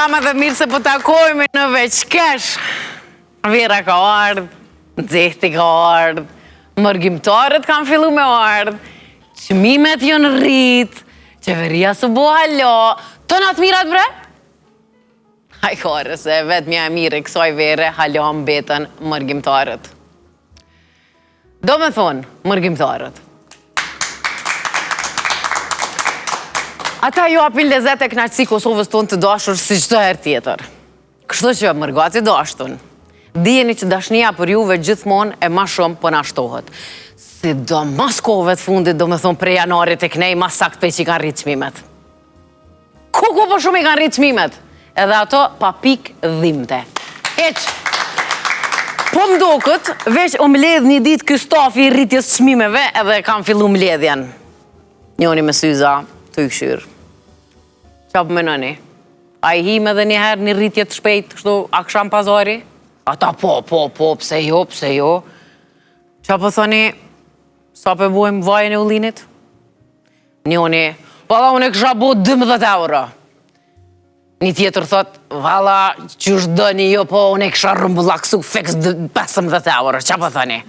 Rama dhe mirë se po takojme në veçkesh. Vera ka ardhë, Nxehti ka ardhë, mërgjimtarët kanë fillu me ardhë, çmimet janë rritë, qeveria së bo halo, të natë mirat bre? Hajkore se vetë mja e mire kësaj vere halo mbetën mërgjimtarët. Do me thonë, mërgjimtarët. Ata ju apin lezet e knaqësi Kosovës tonë të dashur si çdo herë tjetër. Kështu që mërgati dashtun, dijeni që dashnia për juve gjithmonë e ma shumë po na shtohet. Si do mas kohëve të fundit, do me thonë prej janarit e knej, ma sakt pe që i kanë rritë çmimet. Ku po shumë i kanë rritë çmimet? Edhe ato pa pik dhimte. Heq! Po mdokët, veç o mledh një ditë ky stafi i rritjes çmimeve edhe kam fillu mledhjen. Njoni me syza, të i këshyrë. Qa po menoni? A i him edhe njëherë një rritje të shpejt, kështu aksham pazari? Ata po, pse jo? Qa po thoni, sa pe buhem vajën e ullinit? Njoni, valla unë e kësha bu 12 euro. Një tjetër thot, valla, qysh dëni jo, po unë e kësha rëmbullaksu fix 15 euro. Qa po thoni?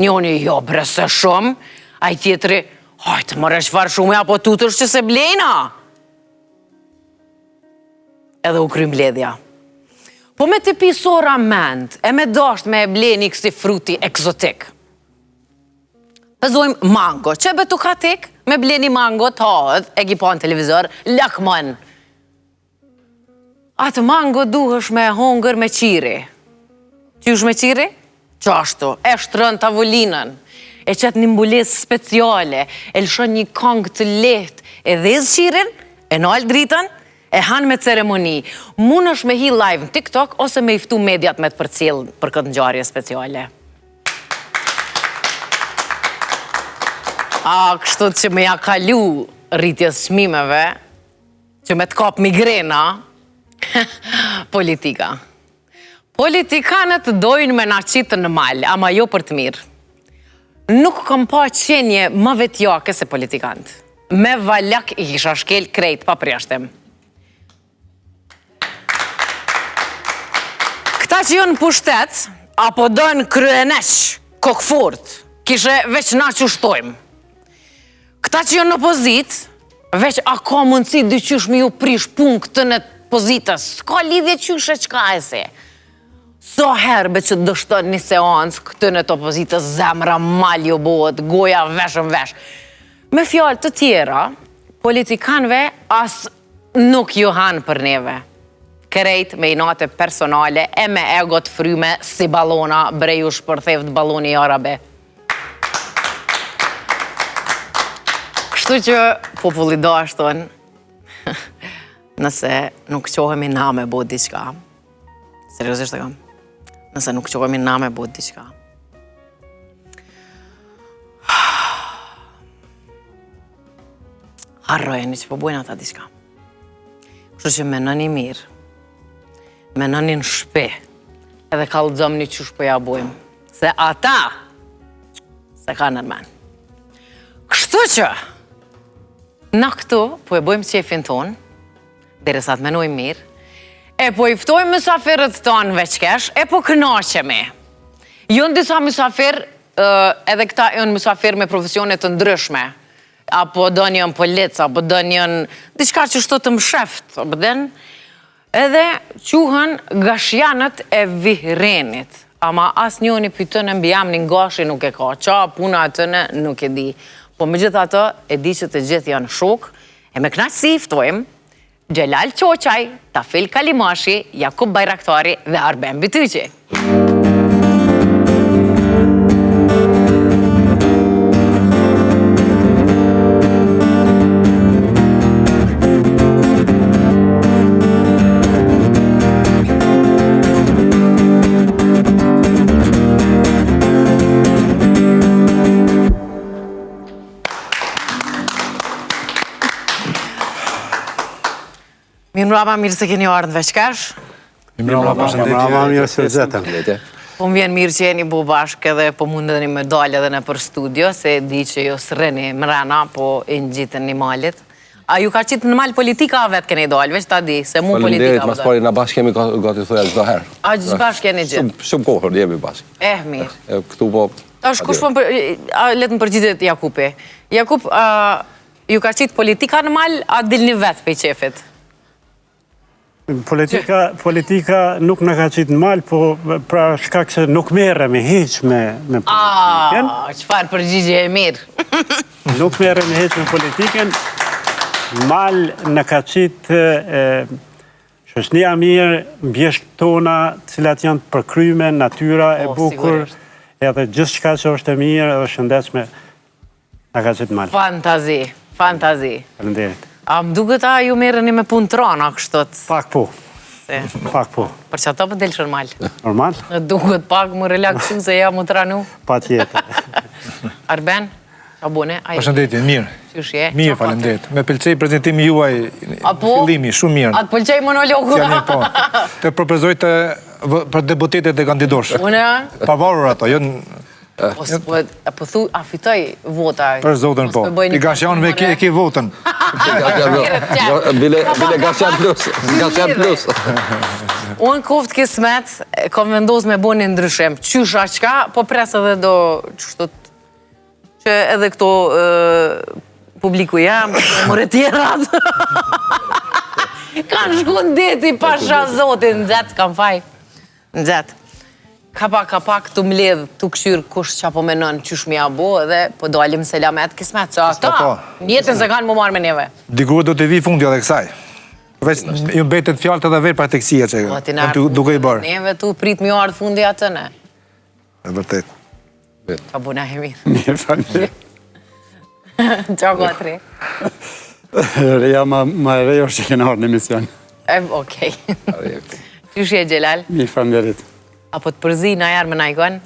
Njoni, jo, bre se shumë. A i tjetëri, hajtë mëre qëfar shumë, apo tutësh që se blejna. Edhe u kry mbledhja. Po me të pisora mend, e me dasht me e bleni kësi fruti ekzotik. Pëzojmë mango, që betu katik, me bleni mango të hahet, e kipa në televizor, lakmon. Atë mango duhesh me hongër me qiri. Qysh me qiri? Qashtu, e shtrën tavolinën, e qëtë një mbulesë speciale, e lëshon një kong të lehtë, e dhezë qirin, e nalë dritën, e hanë me ceremoni. Mun është me hi live në TikTok, ose me iftu mediat me të përcjellë për këtë ngjarje speciale. Kështu që me ja kalu rritjes çmimeve, që me të kap migrena, politika. Politikanët dojnë me na qitë në mal, ama jo për të mirë. Nuk kam pa qenje më vetjake se politikant. Me valjak i kisha shkel krejt pa prjashtem. Këta që jonë pushtet, apo dojnë kryeneq, kokfort, kishe veç na që shtojmë. Këta që jonë në pozit, veç a ka mundësi dyqysh me ju prish pun këtë në pozitës, s'ka lidhje qyshe qka e se. So herbe që dështon një seancë këtë në të opozitës, zemra mal jo bohet, goja veshën vesh. Me fjallë të tjera, politikanve as nuk ju hanë për neve. Krejt me inate personale e me egot fryme si balona breju shpërthevt baloni arabe. Kështu që populli dashton, nëse nuk qohemi na me bo diqka, seriosisht e kam, nëse nuk qohemi na me bo diqka, harrojeni që po bujnë ata diqka. Kështu që menoni mirë, menoni në shpe, edhe kallëzom një qysh po ja bujmë, se ata se ka nërmen. Kështu që, na këtu po e bujmë qefin tonë, dhere sa të menojmë mirë, e po iftojmë mysafirët tonë veçkesh, e po kënaqemi. Jonë disa mysafir, edhe këta jonë mysafir me profesionet të ndryshme, apo do njën polic, apo do njën diçka që shto të msheft, edhe quhen gashjanët e vihrenit, ama as njoni për tënë mbi jam një ngashi nuk e ka, qa puna atëne nuk e di. Po me gjitha të, e di që të gjithë janë shok, e me knaqësi iftojmë Gjelal Qoqaj, Tafil Kalimashi, Jakub Bajraktari dhe Arben Bityqi. Mirë mirë se keni ardhë në veçkesh. Mirë se vëzetëm. Po më vjen mirë që jeni bu bashkë edhe po mundeni me dalë edhe në për studio, se di që jo sëreni mrena, po i në gjitën një malit. A ju ka qitë në malë politika a vetë keni dojnë, veç ta di, se mu politika Faleminderit, mas pari na bashkë kemi gati thoja çdo herë. A gjithë bashkë keni gjithë? Shumë kohër jemi bashkë. Mirë. Këtu po... Tash kush po letë më përgjithet Jakupi. Jakup, ju ka qitë politika në malë, a dilni vetë pe qefit? Politika nuk në ka qitë në malë, po pra shkak se nuk merremi hiç me politikën. Qëfar përgjigje e mirë. Nuk merremi hiç me politikën. Malë në ka qitë shoqënia mirë, mbjesht tona, cilat janë të përkryme, natyra e bukur, edhe gjithë shka që është e mirë edhe shëndetshme, në ka qitë malë. Fantazi, fantazi. Faleminderit. A më duket a ju merreni me punë trona, kështot? Pak po. Pak po. Për që ato për delshën malë? Normal? Duket pak më relaksu se ja më tranu. Pa tjetër. Arben, a bune? Përshëndetje, mirë. Qysh je? Mirë, faleminderit. Me pëlqej prezantimi juaj në fillimi, shumë mirë. A të pëlqej monologu? Fjallin po. Të propozoj për deputetet e kandidosh. Une? Pavarur ato, jo... Po thu, a fitoj vota? Për zotën po. I Gashanëve e ke votën. Bile Gashan plus. Gashan plus. Unë koft kismet, kom vendos me bo një ndryshim. Qysha qka, po pres edhe do qështot që edhe këto publiku jam, more tjerat. Kanë shku në deti pasha zotin, në zetë, kam faj. Në zetë. Ka pak të mledh, të këshyrë kush që po menon qysh mi abo edhe po dalim selamet kismet, që ata njetën se kanë më marrë me neve. Dikur do të vi fundi edhe kësaj. Veç ju mbetet fjallët edhe verë për teksia që duke i bërë. Neve tu prit mi ardhë fundi atëne. E vërtet. Ka buna e mirë. Mirë, faleminderit. Qa gotri? Reja ma e rejo është që kena ardhë në emision. Okej. Qysh je Gjelal? Mirë, faleminderit. Apo të përzi në jarë me najkon?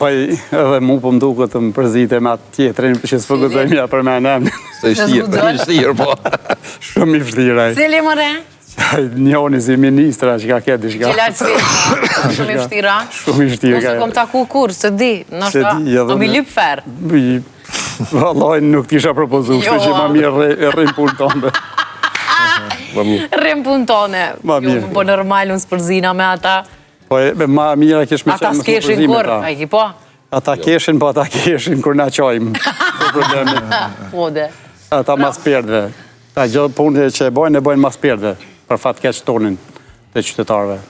Po edhe mu po më duke të më përzite me atë tjetërin, që së fëgëzojmë ja për me në emë. Së shtirë, po. Shumë i fështira. Cili më re? Njoni si ministra që ka këtë shka. Gjelal cili? Shumë i fështira? Shumë i fështira. Nëse kom taku kur, se di, nështë do mi lyp fer. Vallaj nuk t'isha propozu, kështë që ma mirë rrim punë tonë. Rrim punë tonë. Po normal unë s'përzina me ata. Po ma mira kesh me qenë mësë përzime ta. Ata s'keshin kur, a i ki po? Ata keshin, po ata keshin kur na qojmë. Po problemi. Po dhe. Ata mas perdve. Ta gjithë punë që e bojnë mas perdve. Për fatë keq tonin të qytetarve.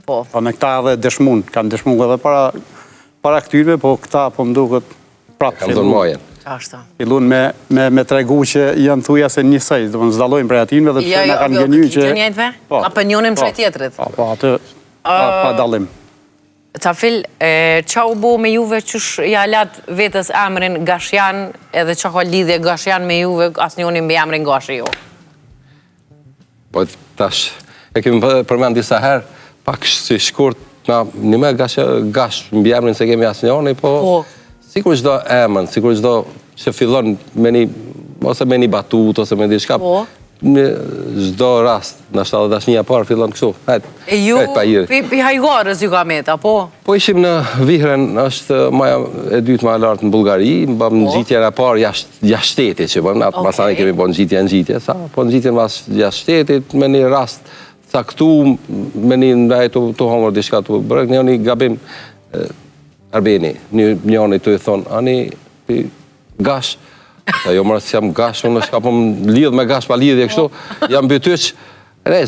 Po. Po në këta edhe dëshmun. Kanë dëshmun edhe para këtyrve, po këta po më duket prapë. Kam zonë mojen. Qashta. Fillun me tregu që janë thuja se njësej. Dhe më zdalojnë prej atinve dhe përse nga kanë gënyu që... Opinionin prej tjetrit. Po atë... Pa dalim. Ca fil, qa u bo me juve qësh ja lat vetës emrin Gashjan edhe qa ka lidhje Gashjan me juve as njoni me emrin Gashi jo? Po tash, e kemi përmen disa herë, pak si shkurt, një me gash mbi emrin se kemi as njoni, po sikur qdo emrin, sikur qdo që fillon me një, ose me një batut, ose me një shkap, në gjdo rast, në shtalë dashnija parë, fillon kështu. E ju, pi hajgarës ju ka meta, po? Po ishim në Vihren, është maja e dytë ma lartë në Bulgari, bëm në gjitjen e parë jashtë shtetit që bëm, atë masani kemi po në gjitje, po në gjitjen mas jashtë shtetit, me një rast caktu, me një ndaj të homër dishka të bërëk, një një gabim Arbeni, një të i thonë, ani gash, jo mërë si jam gash, unë shka po më lidhë me gash pa lidhje kështu, jam bëtyq,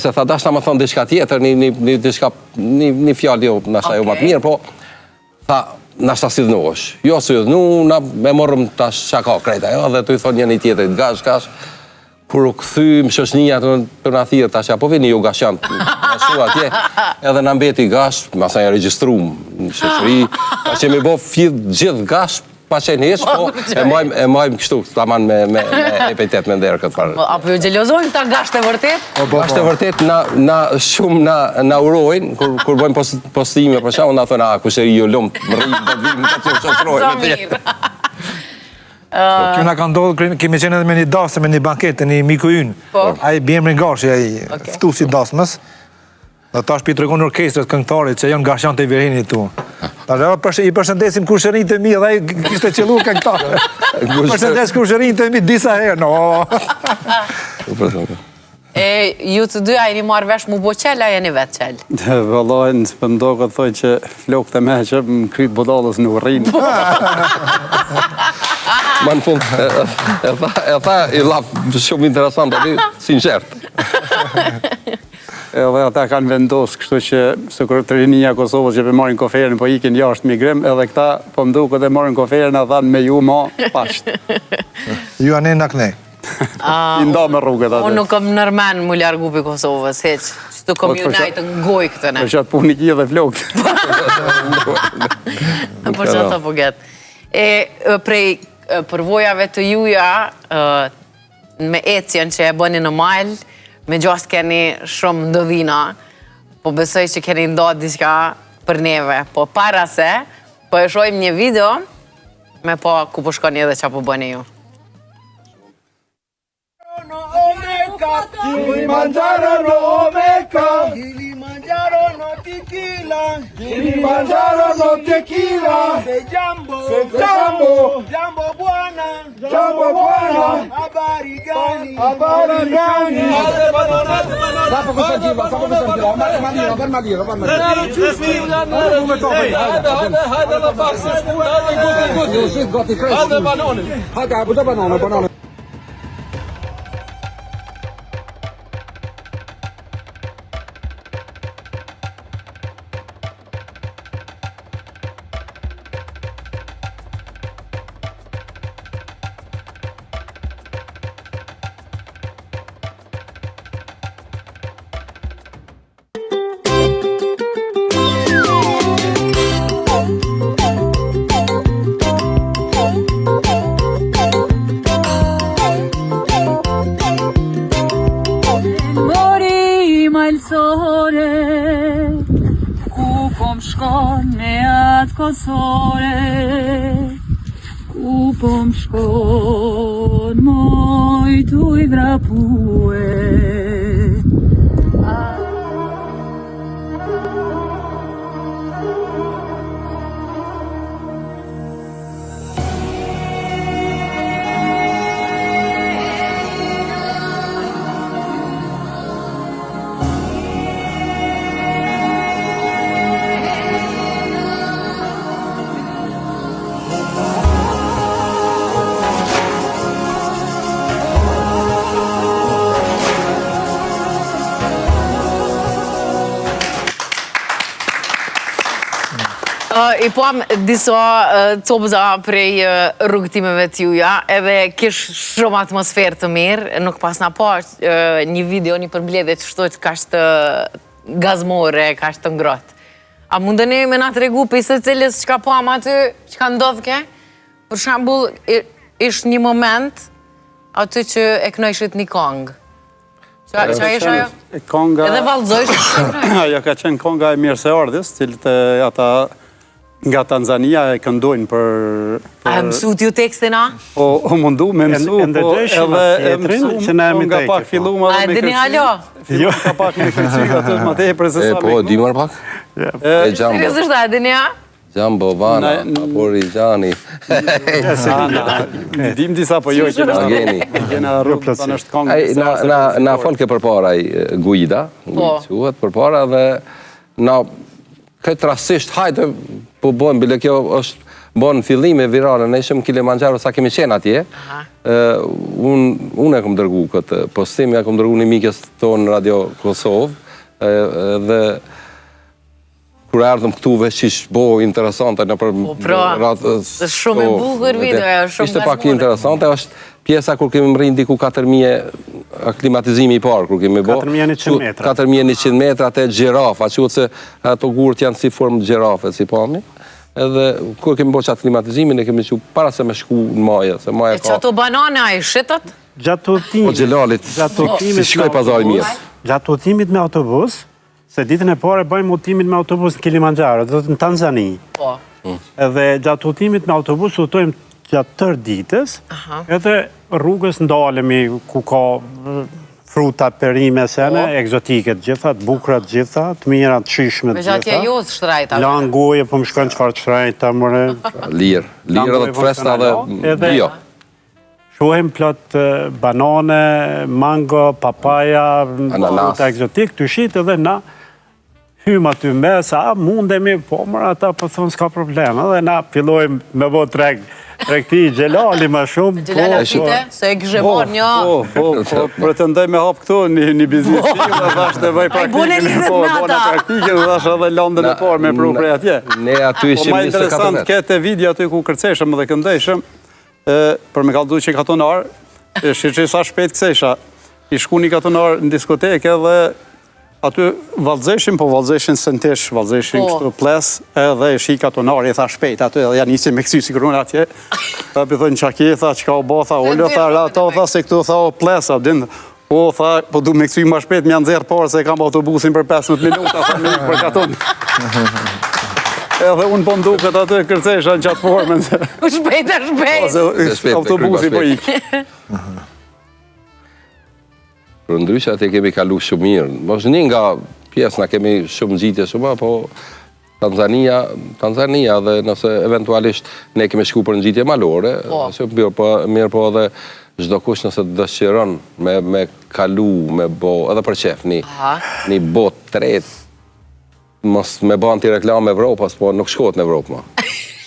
se tha dashta më thonë dishka tjetër, një fjallë jo, nashta jo matë mirë, po, tha, nashta si dhënu është, jo si dhënu, na me morëm tash shaka krejta, jo, dhe të i thonë një tjetër, gash, kur u këthy më shoshnia të në thirë, tash, po vini ju gashjan, në shua atje, edhe në mbeti gash, masaj e registrum, në shoshri, ta që mi bo gjithë gash, pa qenë hesh, po e majmë kështu, ta manë me epitet me ndërë këtë parë. Apo ju gjelozojnë ta gasht e vërtet? Gasht e vërtet, shumë na urojnë, kur bojmë postime, për shumë, na thënë, kusheri ju lumë, më rrimë, të vimë, të që shoshrojnë. Kjo nga ka ndodhë, kemi qenë edhe me një dasë, me një banket, një miku ynë. A i bjemë Gashi, a i ftu si dasmës. Dhe ta është pi të regonë orkestrët këngëtarit që janë Gashan të i Virhenit tu. I përshëndesim kushërinjtë e mi dhe i kishte qelluar ka këta. Përshëndes kushërinjtë e mi disa herë, no. Ju të dy a jeni marrë vesh mu bo qel, a jeni vetë qel? Vëllaj, në për mdo këtë thoi që flokët e me që më krytë budalës në urrinë. Ma në fund, e tha i lap shumë interesant, ati sinqert. Edhe ata kanë vendosë, kështu që Sekretarinia Kosovës që për marin koferën, po ikin jashtë migrim, edhe këta po mdu këtë marin koferën, a thanë me ju ma pashtë. Ju anë në kënej. I nda me rrugët atë. Unë nuk kam nërmen mu largu për Kosovës, heq. Që të kom ju najtë ngoj këtë ne. Për qatë puni kje dhe flokët. Për që të poget. Prej përvojave të juja, me ecjen që e bëni në majlë, me gjast keni shumë ndodhina, po besoj që keni ndodhë diçka për neve. Po para se, po e shojmë një video, me po ku po shkoni edhe qa po bëni ju. Kilimanjaro no Omeka, Kilimanjaro no tequila, Kilimanjaro no tequila, se jambo, jambo bwana, habari gani, Sapo kusanjiva, Madira. Banane. Ku kom shkon me atë kosore, ku kom shkon moj tu i vrapue. I poam disa copëza prej rrugëtimeve t'juja, edhe kish shumë atmosferë të mirë, nuk pas na pa një video, një përmbledhje të shtojt ka shtë gazmore, ka shtë ngrotë. A mundeni me na të regu për se cilës që ka poam aty, që ka ndodhë ke? Për shambull, ishtë një moment aty që e knojshit një kongë. Qa ishë ajo? Edhe valdzojshë? Ajo ka qenë konga e mirë se ardhës, cilët ata nga Tanzania e këndojnë për... A mësu t'ju tekstin a? O mundu me mësu, po edhe mësu nga pak fillumë A e dini halo? Fillumë ka pak me kërcyk atë më te e prezesa me Po, dimar pak? E Gjambo. Seriosisht a e dini a? Gjambo, Vana, Apori, Gjani. Dim disa po jo që kena rrugë të nështë kongë. Na folke për para i Guida, quhet për para dhe na këtë rasisht hajde po bojmë, bile kjo është bojnë fillime virale, ne ishëm Kilimanjaro sa kemi qenë atje, unë e kom dërgu këtë postim, e kom dërgu një mikës tonë në Radio Kosovë, dhe kur ardhëm këtu veç ish bo interesante në për... Shumë e bukur video, shumë ishte pak interesante, është pjesa kur kemi mrinë diku 4.000 aklimatizimi i parë, kur kemi bo... 4.100 metra. 4.100 metra të gjirafa, që se ato gurët janë si formë gjirafe, si pami. Edhe kur kemi bo që atë klimatizimi, ne kemi që para se me shku në maje, se maje ka... E që ato banane a i shqitët? Gjatë udhëtimit... Po gjelalit, si shkoj pazari mirë. Gjatë udhëtimit me autobus, se ditën e pare bëjmë udhëtimit me autobus në Kilimanjaro, dhe në Tanzani. Po. Edhe gjatë udhëtimit me autobus udhëtojmë gjatë tërë ditës, edhe rrugës ndalemi ku ka fruta, perime, sene, egzotike të gjitha, të bukura të gjitha, të mira të shishme të Veç atje gjitha. jos shtrajta. Lan goje, po më shkon çfarë shtrajta, mëre. Lirë edhe të freskëta dhe bio. Shohim plot banane, mango, papaja, ananas, fruta egzotik, të shit edhe na hym aty mes, a mundemi, po mërë ata po thonë s'ka problem, edhe na fillojmë me bo tregti gjelali ma shumë. Gjelala pite, se e kështë marrë një... Po, pretendoj me hap këtu një biznesi, dhe thash të bëj praktikën, po edhe landën e parë me pru prej atje. Ne aty ishim Po ma 24 interesant, vetë. kete video aty ku kërceshëm dhe këndeshëm, për me kaldu që katonar, që sa shpejt kësesha, i shku një katonar në diskoteke dhe aty valzeshin, po valzeshin sëntesh, valzeshin kështu ples, edhe e shi katonar, i tha shpejt, aty edhe janë nisi me kësi si kërun atje, ta për thënë qaki, tha qka o bo, tha ollo, tha rata, tha se këtu, tha o ples, abdin, po, tha, po du me kësi ma shpejt, më janë zerë parë, se kam autobusin për 15 minuta, tha me për katon. Edhe unë po mduket aty kërcesha në qatë formën. Shpejt. Autobusi po ikë. Për ndryshe atë kemi kalu shumë mirë. Mos një nga pjesë na kemi shumë nxitje shumë, po Tanzania dhe nëse eventualisht ne kemi shku për nxitje malore, mirë po edhe çdo kush nëse dëshiron me kalu, me bo, edhe për qef, një bot tret, mos me ba anti-reklamë Evropas, po nuk shkot në Evropë, ma.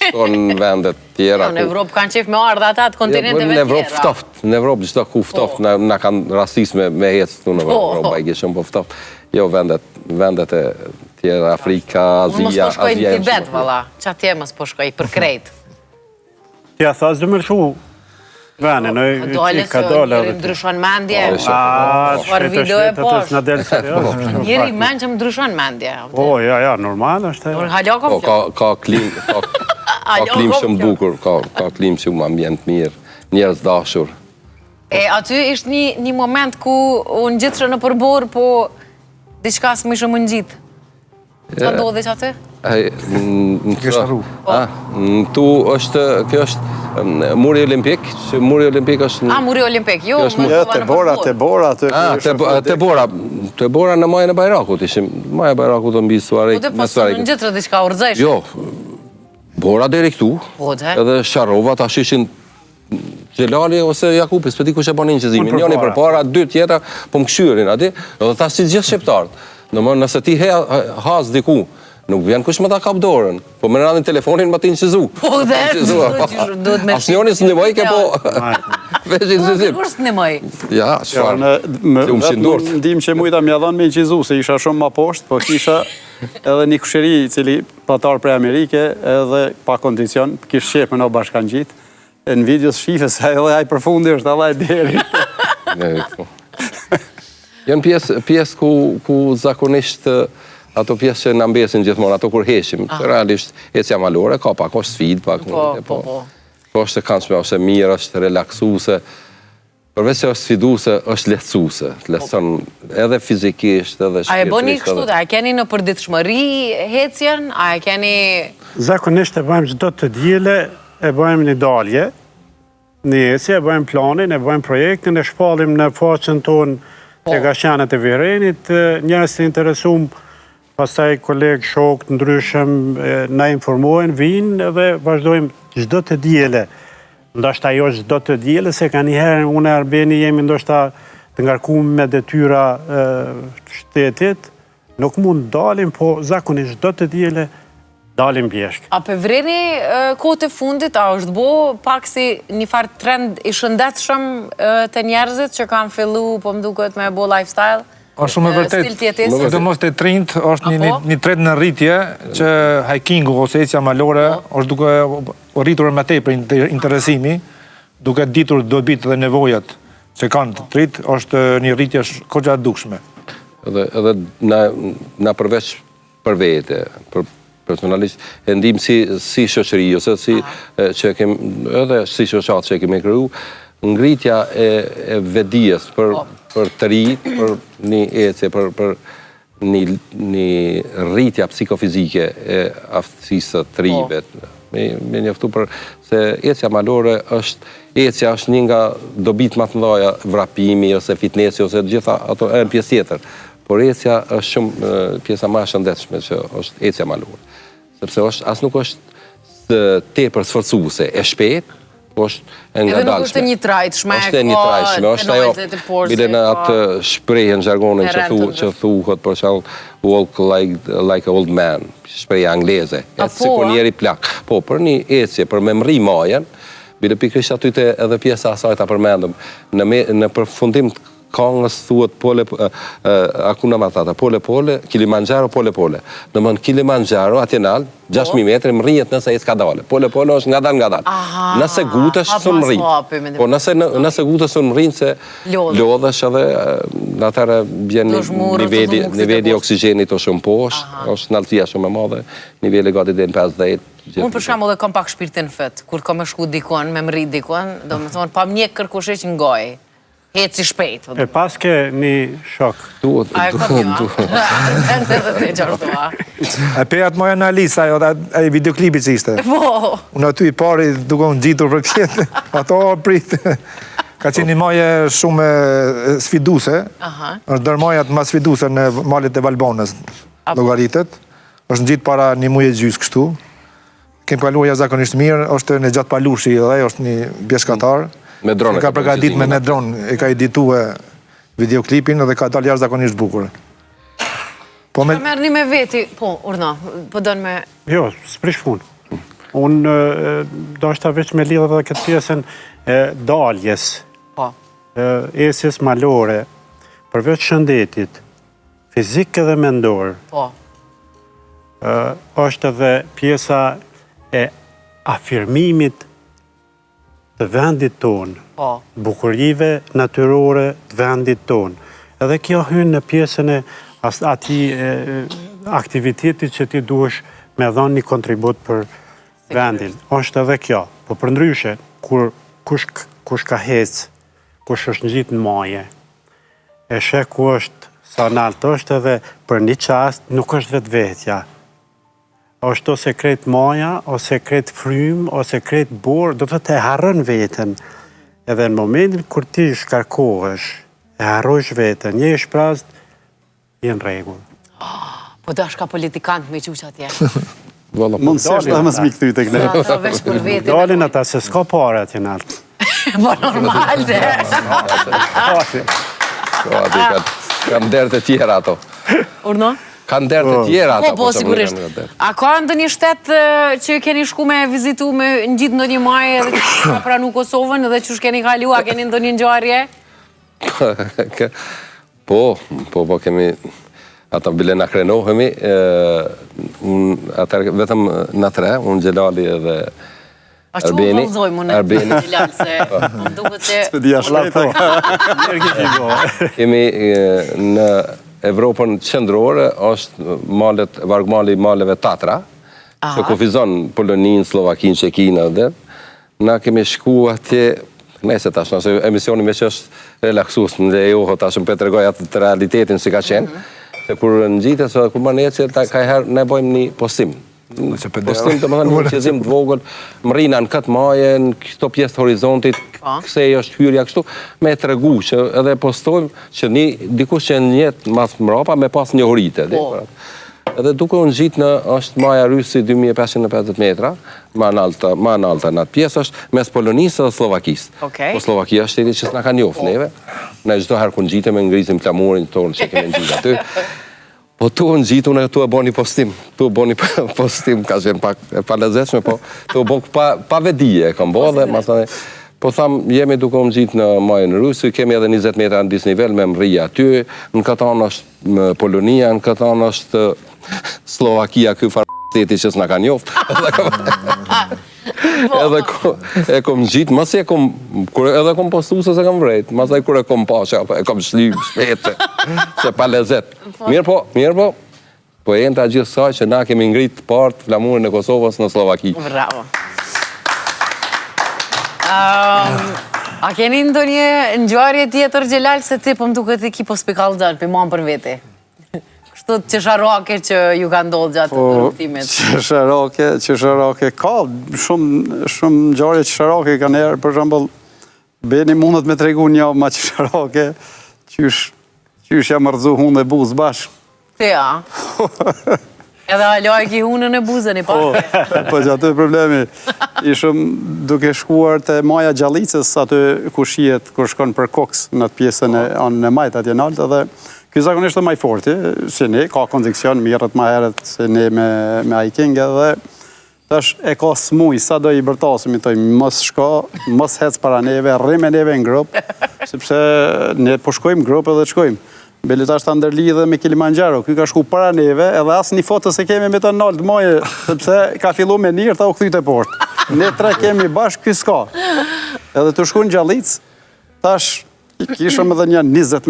Shkon në vendet tjera. Në Evropë kanë qef me ardha ata të kontinenteve tjera. Në Evropë ftoft, në Evropë gjitha ku ftoft, na kanë rastis me hecë të në Evropë, i gishëm po ftoft. Jo vendet e tjera, Afrika, Azia, Mos po shkoj në Tibet, valla, që atje mos po shkoj për krejt. Tja tha zë më shu vene, në Dole ka dole. njëri ndryshon mendje. Shpejt është në delë serios. Njëri mend që më ndryshon mendje. Po, ja, normal është. Halakov që. Ka klim shumë bukur, ka klim shumë ambient mirë, njerëz dashur. E aty ishtë një moment ku unë gjithë në përbor, po diçka s'më ishë më ngjit. Qa ndodhe që aty? Tu është, kjo është muri olimpik, që muri olimpik është... Muri olimpik, jo, më të bora. Të bora në majën e Bajrakut, ishim majën e Bajrakut të mbi Suarek. Po të posë në gjithë diçka urzejsh? Jo, bora deri këtu, edhe Sharova ta shishin Gjelali ose Jakupi, s'peti kush e bonin qëzimin, njoni për para, dy tjera, po më këshyrin ati, edhe ta si gjithë shqiptarët. Nëse ti has diku, nuk vjen kush më ta kap dorën, po më radhin telefonin më ti në qëzu. Po dhe, duhet me... As njoni së nëmoj ke po... Veshin qëzim. Kur së nëmoj? Ja, shfarë. Vetë ndim që mujta mja dhanë me i qëzu, se isha shumë ma poshtë, po kisha edhe një kusheri cili patar prej Amerike, edhe pa kondicion, kishë qepë në bashkan gjitë, në videos shifës, edhe aj përfundi është, edhe aj deri. Janë pjesë ku zakonisht ato pjesë që në mbesin gjithmonë, ato kur heshim, realisht hecja malore, ka pak është sfid, pak po është të kanëshme, është mirë, është relaksuse, përveç që është sfiduse, është lehtësuse, lehtëson edhe fizikisht, edhe shpirtrisht. A e bëni kështu, a e keni në përditshmëri hecjen, a e keni... Zakonisht e bëjmë çdo të diele, e bëjmë një dalje, një hecje, e bëjmë planin, e bëjmë projektin, e shpallim në faqen tonë të Gashjanët e Virenit, njerëz të interesum, pastaj kolegë, shokë të ndryshëm, na informojnë, vinë dhe vazhdojmë çdo të diele. Ndoshta jo çdo të diele, se ka njëherë unë e Arbeni jemi ndoshta të ngarkuar me detyra shtetit, nuk mund dalim, po zakonisht çdo të diele dalim bjeshk. A për vreni kohët e fundit, a është bo pak si një farë trend i shëndetshëm të njerëzit që kanë fillu, po më duket me bo lifestyle? është shumë e vërtet, dhe mos të trinjt, është një trend në rritje që hikingu ose ecja malore është duke rritur me tej për interesimi, duke ditur dobit dhe nevojat që kanë të trit, është një rritje koqa dukshme. Edhe na përveç për vete, personalisht, e ndim si shoqëri, ose si që kemi, edhe si shoqat që kemi kryu, ngritja e vedijes për të ri, për një ece, për një rritja psikofizike e aftësisë të rive, me njoftu për se ecja malore është një nga dobit më të mëdha, vrapimi ose fitnesi ose gjitha ato në pjesë tjetër. Por ecja është shumë pjesa më e shëndetshme që është ecja malore. Sepse as nuk është tepër sforcuese, e shpejtë, po është e ngadalshme. Edhe nuk është një trajtshme, është një trajtshme, është ajo bile në atë shprehjen jargonin që thuhet për shembull walk like an old man, shprehja angleze. Sikur njëri plak. Po, për një ecje, për me mri majën, bile pikërisht aty edhe pjesa asaj ta përmendëm, në përfundim të kongës thuhet Hakuna Matata, pole, Kilimanjaro, pole. Domthon Kilimanjaro atje nal, 6000 metrë mrihet nëse ai s'ka dalë. Pole është ngadal. Nëse gutesh s'u mrin. Po nëse gutesh s'u mrin se lodhesh edhe atëherë vjen niveli i oksigjenit ose shumë poshtë, është ndalësia shumë e madhe, niveli gati deri në 50. Unë për shembull e kam pak shpirtin fët, kur kam shku dikon, me mrit dikon, domethënë pa mjek kërkusheq ngoj. Heci shpejt. E pas ke një shok. A e kam një, E pe atë moj analisa, e videoklipit që ishte. Po. Unë aty i pari duke unë gjitur për kjetë, ato prit. Ka qenë një maje shumë sfiduse, është dërmajat ma sfiduse në malit e Valbonës, logaritet. është në gjitë para një muje gjysë kështu. Kem kaluar jashtëzakonisht mirë, është në gjatë palushi dhe është një pjeshkatar. Me dronë. Ka përgatit me dronë, e ka editue videoklipin dhe ka dalë jashtëzakonisht bukur. Po merrni me veti, po, urna, po dënë me... Jo, s'prish punë. Unë do është veç me lidhë dhe këtë pjesën daljes, esjes malore, përveç shëndetit, fizik edhe mendor, është edhe pjesa e afirmimit të vendit tonë, bukurive natyrore të vendit tonë. Edhe kjo hynë në pjesën e ati aktivitetit që ti duhesh me dhonë një kontribut për vendin. Është edhe kjo. Po për ndryshe, kush ka hecë, kush është në gjitë në maje, e shek ku është sa naltë është edhe për një qast, nuk është vetë vetja. është ose kret maja, ose kret frym, ose kret borë, do të harrën vetën. Edhe në momentin kur ti shkarkohesh, e harrojsh vetën, je i shprast, je në rregull. Po dash ka politikant me quq atje. Mundësisht dhe më zmi këty të këne. Dalin ata se s'ka pare atje në altë. Po normal dhe. Kam derë të tjera ato. Urno? Kanë derë të tjera ato. Po, sigurisht. A ka ndë një shtetë që keni shku me vizitu me në gjitë në një majë dhe që ka pranu Kosovën dhe që shkeni kalu, a keni ndë një ngjarje? Po, kemi... Ata bile në krenohemi, vetëm në tre, unë Gjelali edhe Arbeni. A që unë vëllëzoj mu në Gjelali, se më duke që... Spedia shpeta. Kemi në Evropën qendrore, është vargmali maleve Tatra, që kufizon Polonin, Slovakin, Qekin edhe. Na kemi shku atje, nëse tash, nëse emisioni me që është relaksus, në lejohë tash më petregoj atë të realitetin si ka qenë, se kur në gjitë, se kur më në ecje, ka herë ne bojmë një postim. Postim të më thënë një qezim të vogël, më rina në këtë maje, në këto pjesë të horizontit, këse është hyrja kështu, me të regu që edhe postojmë që një dikush që njëtë mas mrapa me pas një horite. Edhe duke unë gjitë në është maja Rysi 2550 metra, ma në alta në atë pjesë është mes Polonisë dhe Slovakisë. Po Slovakia është shteti që s'na ka njofë neve, ne çdo herë ku ngjitëm e ngrisim klamurin tonë që kemi ngjitur aty. Po tu unë gjitë, unë tu e bo një postim. Tu e bo një postim, ka qenë pak e pa lezetshme, po tu e bo pa vedije e kam bo dhe masane. Po thamë, jemi duke unë gjitë në majën Rusë, kemi edhe 20 metra në disnivel me mrija aty, në këtë anë është Polonia, në këtë anë është Slovakia, ky farë që s'na ka njoftë. Edhe e kom gjitë, mas e kom, edhe kom postu se se kam vrejt, mas e kur e kom pasha, e kom shlim, shpete, se pa lezet. Mirë po, po e në të gjithë saj që na kemi ngritë partë flamurin e Kosovës në Slovaki. Bravo. A keni ndo një ngjarje tjetër Gjelal se ti po më duket e ki po spikallë dënë, për mamë për veti? Kështu të qesharake që ju ka ndodhë gjatë të rrugtimit. Qesharake ka shumë ngjarje qesharake kanë erë, për shembull, Beni mundet me tregu një ma qesharake, qysh jam rëzu hunë dhe buzë bashkë. Te ja. Edhe alo e ki hunën e buzën i pasë. Po që aty problemi. Ishëm duke shkuar të Maja Gjallicës, aty ku shihet, kur shkon për koks në të pjesën e anën e majtë atje naltë, edhe ky zakonisht është maj forti, si ne, ka kondiksion, mirët ma herët se ne me hiking, edhe tash e ka smuj, sa do i bërtasim, i toj, mos shko, mos hec para neve, rrim e neve në grupë, sepse ne po shkojmë grupë edhe të shkojmë. Beli tash të ndërlidhe me Kilimanjaro, ky ka shku para neve, edhe asë një foto se kemi me të naltë moje, sepse ka fillu me njërë, ta u këthyt e portë. Ne tre kemi bashkë, ky s'ka. Edhe të shku në Gjallicë, tash kishëm edhe një 20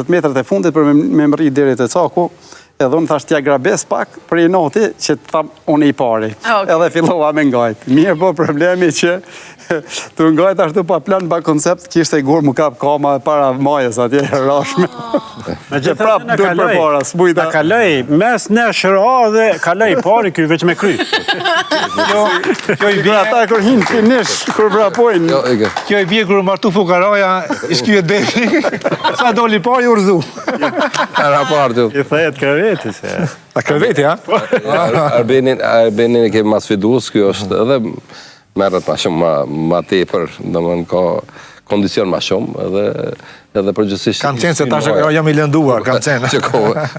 metrat e fundit për me mëri deri te caku, edhe unë thash t'ja grabes pak për i noti që tham unë i pari. Edhe fillova me ngajt. Mirë po problemi që të ngajt ashtu pa plan, pa koncept, kishte gur mu kap kama para majës atje rashme. Që prap dur për para, s'bujta. Ta kaloj, mes në shëra dhe kaloj pari ky veç me kry. Kjo i bie ata kur hinë finish, kur vrapojnë. Kjo i bie kur martu fukaraja, ishky e defi, sa doli pari urzu. I thejet kreveti se. A kreveti, ha? Arbenin e kemi ma sfidus, kjo është edhe merret ma shumë ma tepër, dhe më në ka kondicion ma shumë, edhe përgjësisht... Kam qenë se tash jam i lënduar, kam qenë.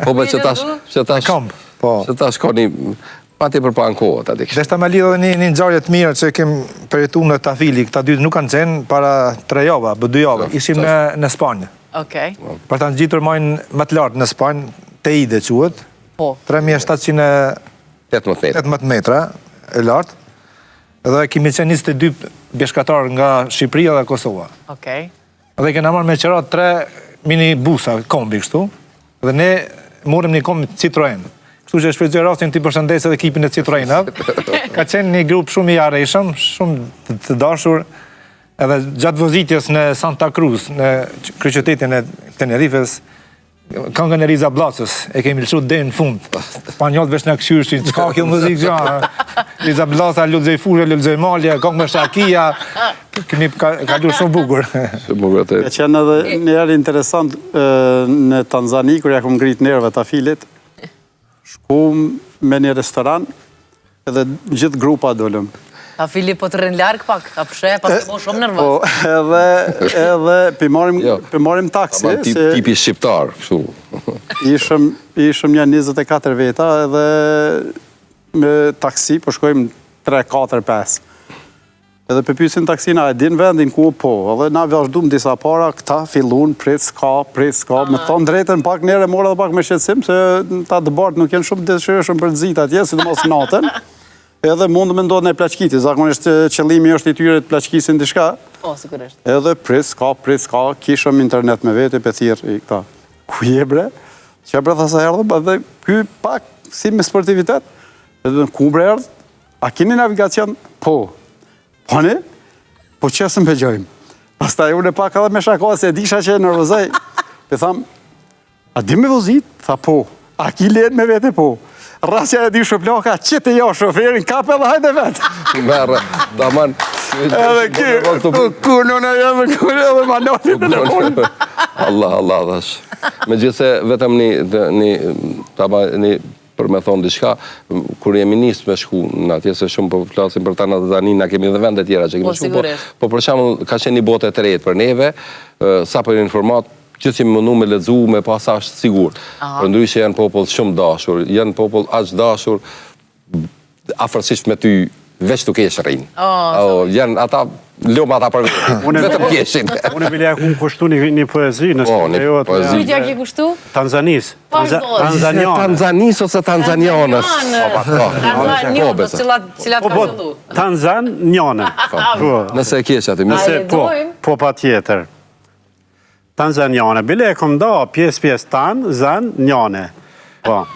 Po be që tash ka një... Ma tepër pa në kohët, ati kështë. Dhe shta me lidhë dhe një ngjarje të mirë që kem përjetu në Tafili, këta dy nuk kanë qenë para 3 java, bë 2 java. Ishim në Spanjë. Okej. Për ta ngjitur majnë më të lartë në Spanjë, Teide quhet. Po. 3718 metra e lartë. Edhe kemi qenë 22 bjeshkatarë nga Shqipëria dhe Kosova. Okej. Edhe kena marrë me qërat 3 mini busa, kombi kështu. Dhe ne morëm një kombi Citroen. Kështu që shfrytëzoj rastin t'i përshëndes edhe ekipin e Citroenave. Ka qenë një grup shumë i arreshëm, shumë të dashur. Edhe gjatë vozitjes në Santa Cruz, në kryeqytetin e Tenerifes, këngën e Riza Blasës, e kemi lëshu dhe në fund. Spanjollët veç në këshyrshin, qka kjo muzikë gja? Riza Blasa, Ludzej Fure, Ludzej Malje, këngë me Shakia, kemi kalu shumë bukur. Ka qenë edhe një herë interesant në Tanzani, kër ja kom ngrit nerve Tafilit, shkum me një restoran, edhe gjithë grupa dolëm. Tafili po të rënë larkë pak, ta pëshe, pas të po shumë nërvës. Po, edhe pimarim taksi. Tipi shqiptar, kështu. Ishëm një 24 veta, edhe me taksi, po shkojmë 3, 4, 5. Edhe përpysin taksina, e din vendin ku po, edhe na vjashdum disa para, këta fillun, prit s'ka, me thonë drejten pak nere, mora dhe pak me shqetsim, se ta dëbart nuk jenë shumë dëshirëshëm për të zita atje, si dhe mos natën. Edhe mund me ndodhë në plaçkiti, zakonisht qëllimi është i tyre të plaçkisin të shka. Po, sigurisht. Edhe prit s'ka, kishëm internet me vete, pe thirë i këta. Ku je bre? Që bre tha sa erdhëm, edhe ky pak si me sportivitet. Edhe ku bre erdhë? A kini navigacion? Po. Po ne? Po qësëm pëgjojmë. Pastaj unë e pak edhe me shakoa se e disha që e nërvëzaj. Pe tham, a di me vozit? Tha po. A ki len me vete? Po. Rasja e di shëploka, që të jo shoferin, kap edhe hajde vetë. Merë, da man... Edhe ku nëna jemi, ku edhe ma noti telefonin. Allah, dhash. Me gjithse, vetëm një për me thonë diçka, kur jemi nisë me shku në atje, se shumë po flasim për Tanzani, na kemi dhe vendet tjera që kemi shku, po për shembull ka qenë një botë e tretë për neve, sa për informat, që si më nu me ledzu, me pasa është sigur. Për ndryshe janë popull shumë dashur, janë popull aq dashur, afërsisht me ty veç të kesh rrinë. Janë ata, lëmë ata për vetëm keshin. Unë e bilja ku më kushtu një poezi në shkëtojot. Kujtja ki kushtu? Tanzanis. Tanzanis ose Tanzanjanës? Tanzanjanës, cilat ka shëllu. Tanzanjanës. Nëse e kesh aty. Po pa tjetër. Tanzanjane, bile e kom da pjes Tanzanjane. Po.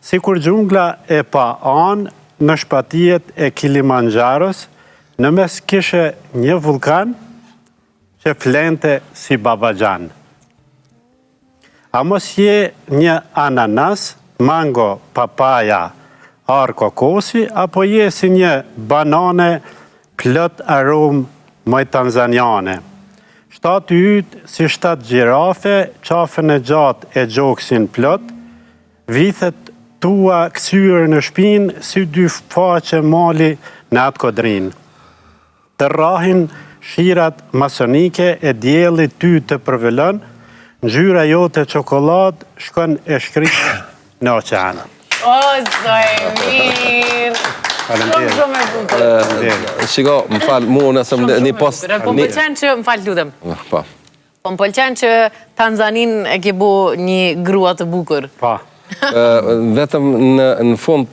Si kur gjungla e pa anë në shpatijet e Kilimanjaros, në mes kishe një vulkan që flente si Babajan. A mos je një ananas, mango, papaja, kokosi, apo je si një banane plot aromë moj tanzaniane. 7 yt si 7 gjirafe, qafën e gjatë e gjoksin plot, vithet tua kësyrë në shpinë, si 2 faqe mali në atë kodrinë. Të rrahin shirat masonike e djeli ty të përvëllën, ngjyra jote çokoladë shkon e shkritë në oqean. O, zoj mirë! Shumë e bukur. Shiko, më falë, mu nëse një post... Po më pëlqen që, më falë lutem, Po. po më pëlqen që Tanzanin e ke bu një grua të bukur. Pa. Vetëm në fund,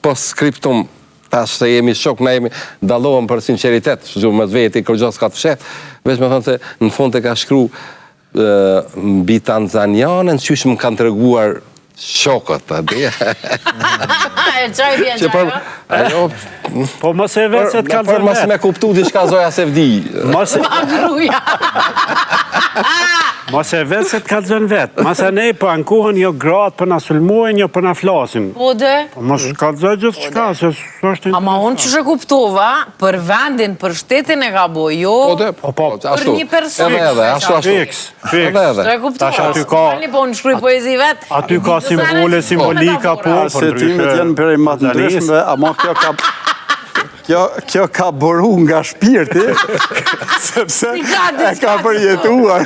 post skriptum, tash se jemi shok, na jemi dallohem për sinceritet, shumë me të veti, kërgjohës ka të fshet, veç me thonë se në fund e ka shkru mbi Tanzanianën, që më kanë të reguar shokët, a di? E qaj vjen qajo? Po mos e vetë se të kalzën Por mos me kuptu diçka zoja se vdi. Ma gruja! Mos e vetë se të kalzën vetë. Masa ne po ankohen jo gratë për na sulmojnë, jo për na flasin. Po dhe? Po mos kalzën gjithë qka, se është... Ama unë që shë kuptova, për vendin, për shtetin e ka bo, jo... Po dhe, Për një person. Edhe, ashtu. Fiks. Shë kuptova, s'pani po në shkruj poezi vetë. Aty ka simbole, simbolika, po, Se timet janë për e matë ndryshme, ama kjo ka boru nga shpirti, sepse e ka përjetuar.